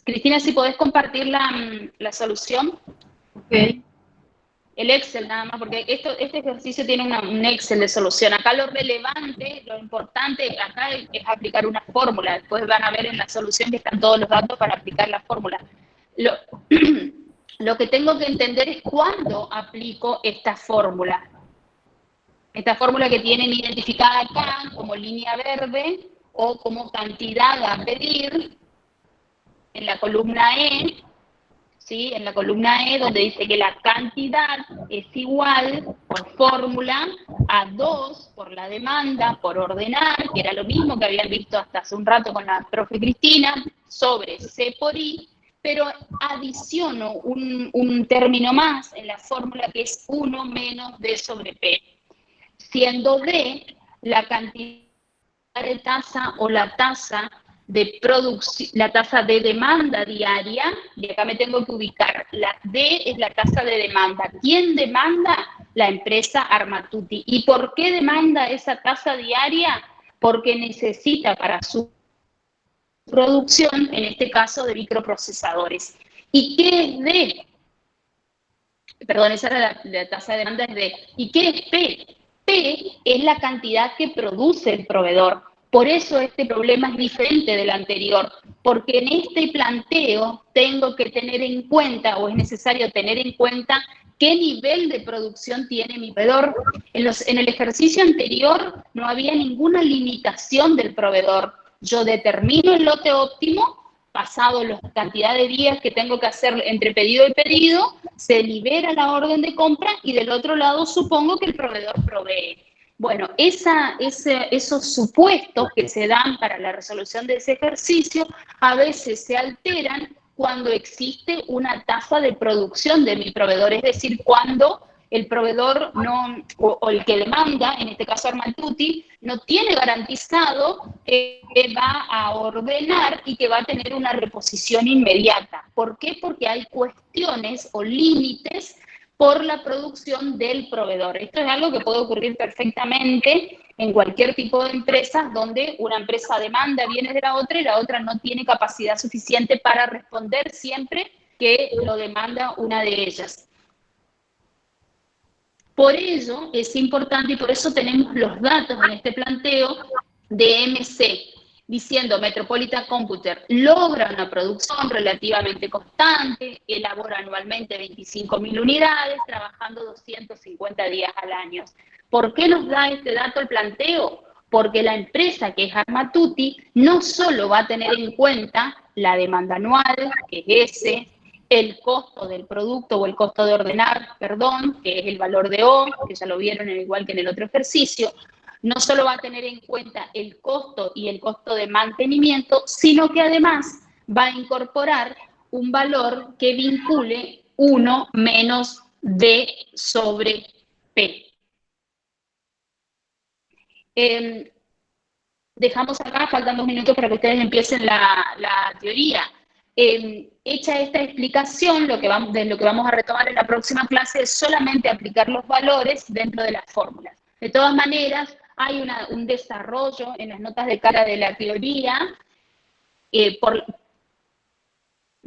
Cristina, si podés compartir la solución. Ok. El Excel nada más, porque este ejercicio tiene un Excel de solución. Acá lo relevante, lo importante acá es aplicar una fórmula. Después van a ver en la solución que están todos los datos para aplicar la fórmula. Lo que tengo que entender es cuándo aplico esta fórmula. Esta fórmula que tienen identificada acá como línea verde o como cantidad a pedir en la columna E. ¿Sí? En la columna E, donde dice que la cantidad es igual, por fórmula, a 2 por la demanda, por ordenar, que era lo mismo que habían visto hasta hace un rato con la profe Cristina, sobre C por I, pero adiciono un término más en la fórmula que es 1 menos D sobre P, siendo D la cantidad de tasa o la tasa de producción, la tasa de demanda diaria, y acá me tengo que ubicar, la D es la tasa de demanda. ¿Quién demanda? La empresa Armatuti. ¿Y por qué demanda esa tasa diaria? Porque necesita para su producción, en este caso de microprocesadores. ¿Y qué es D? Perdón, esa era la tasa de demanda es D. ¿Y qué es P? P es la cantidad que produce el proveedor. Por eso este problema es diferente del anterior, porque en este planteo tengo que tener en cuenta, o es necesario tener en cuenta, qué nivel de producción tiene mi proveedor. En el ejercicio anterior no había ninguna limitación del proveedor. Yo determino el lote óptimo, pasado la cantidad de días que tengo que hacer entre pedido y pedido, se libera la orden de compra y del otro lado supongo que el proveedor provee. Bueno, esos supuestos que se dan para la resolución de ese ejercicio a veces se alteran cuando existe una tasa de producción de mi proveedor, es decir, cuando el proveedor no, o el que demanda, en este caso Armatuti, no tiene garantizado que va a ordenar y que va a tener una reposición inmediata. ¿Por qué? Porque hay cuestiones o límites por la producción del proveedor. Esto es algo que puede ocurrir perfectamente en cualquier tipo de empresas donde una empresa demanda bienes de la otra y la otra no tiene capacidad suficiente para responder siempre que lo demanda una de ellas. Por ello es importante y por eso tenemos los datos en este planteo de MC, diciendo Metropolitan Computer logra una producción relativamente constante, elabora anualmente 25.000 unidades, trabajando 250 días al año. ¿Por qué nos da este dato el planteo? Porque la empresa que es Armatuti no solo va a tener en cuenta la demanda anual, que es ese, el costo del producto o el costo de ordenar, perdón, que es el valor de O, que ya lo vieron igual que en el otro ejercicio, no solo va a tener en cuenta el costo y el costo de mantenimiento, sino que además va a incorporar un valor que vincule 1 menos D sobre P. Dejamos acá, faltan 2 minutos para que ustedes empiecen la teoría. Hecha esta explicación, lo que vamos a retomar en la próxima clase es solamente aplicar los valores dentro de las fórmulas. De todas maneras, hay un desarrollo en las notas de cara de la teoría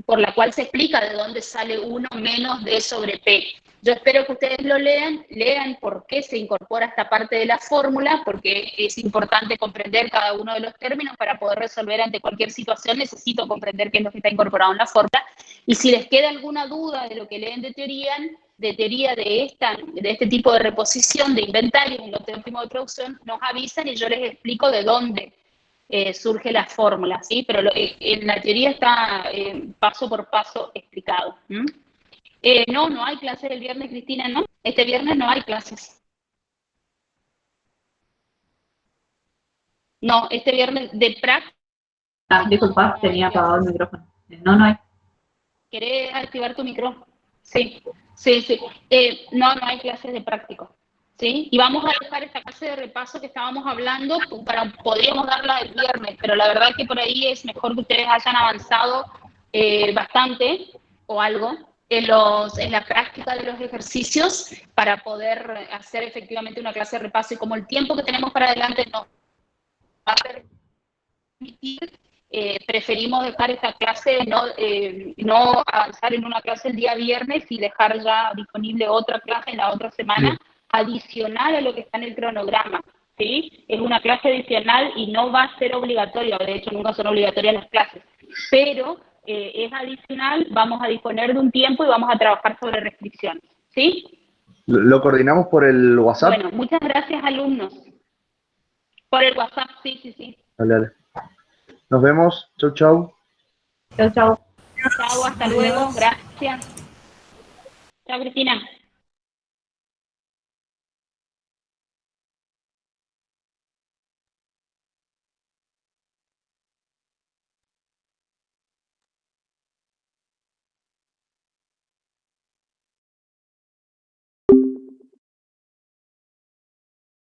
por la cual se explica de dónde sale 1 menos D sobre P. Yo espero que ustedes lo lean por qué se incorpora esta parte de la fórmula, porque es importante comprender cada uno de los términos para poder resolver ante cualquier situación. Necesito comprender qué es lo que está incorporado en la fórmula. Y si les queda alguna duda de lo que leen de teoría de este tipo de reposición de inventarios en lote óptimo de producción, nos avisan y yo les explico de dónde surge la fórmula, ¿sí? Pero en la teoría está paso por paso explicado. No hay clases el viernes, Cristina, ¿no? Este viernes no hay clases. No, este viernes de práctica. Disculpa, tenía apagado el micrófono. No hay. ¿Querés activar tu micrófono? Sí. No hay clases de práctico. ¿Sí? Y vamos a dejar esta clase de repaso que estábamos hablando, podríamos darla el viernes, pero la verdad es que por ahí es mejor que ustedes hayan avanzado bastante o algo en la práctica de los ejercicios para poder hacer efectivamente una clase de repaso, y como el tiempo que tenemos para adelante nos va a permitir, preferimos dejar esta clase, no avanzar en una clase el día viernes y dejar ya disponible otra clase en la otra semana, adicional a lo que está en el cronograma, ¿sí? Es una clase adicional y no va a ser obligatoria, de hecho nunca son obligatorias las clases, pero es adicional, vamos a disponer de un tiempo y vamos a trabajar sobre restricciones, ¿sí? ¿Lo coordinamos por el WhatsApp? Bueno, muchas gracias, alumnos. Por el WhatsApp, sí. Dale. Nos vemos. Chau. Chau, hasta luego. Gracias. Chao, Cristina.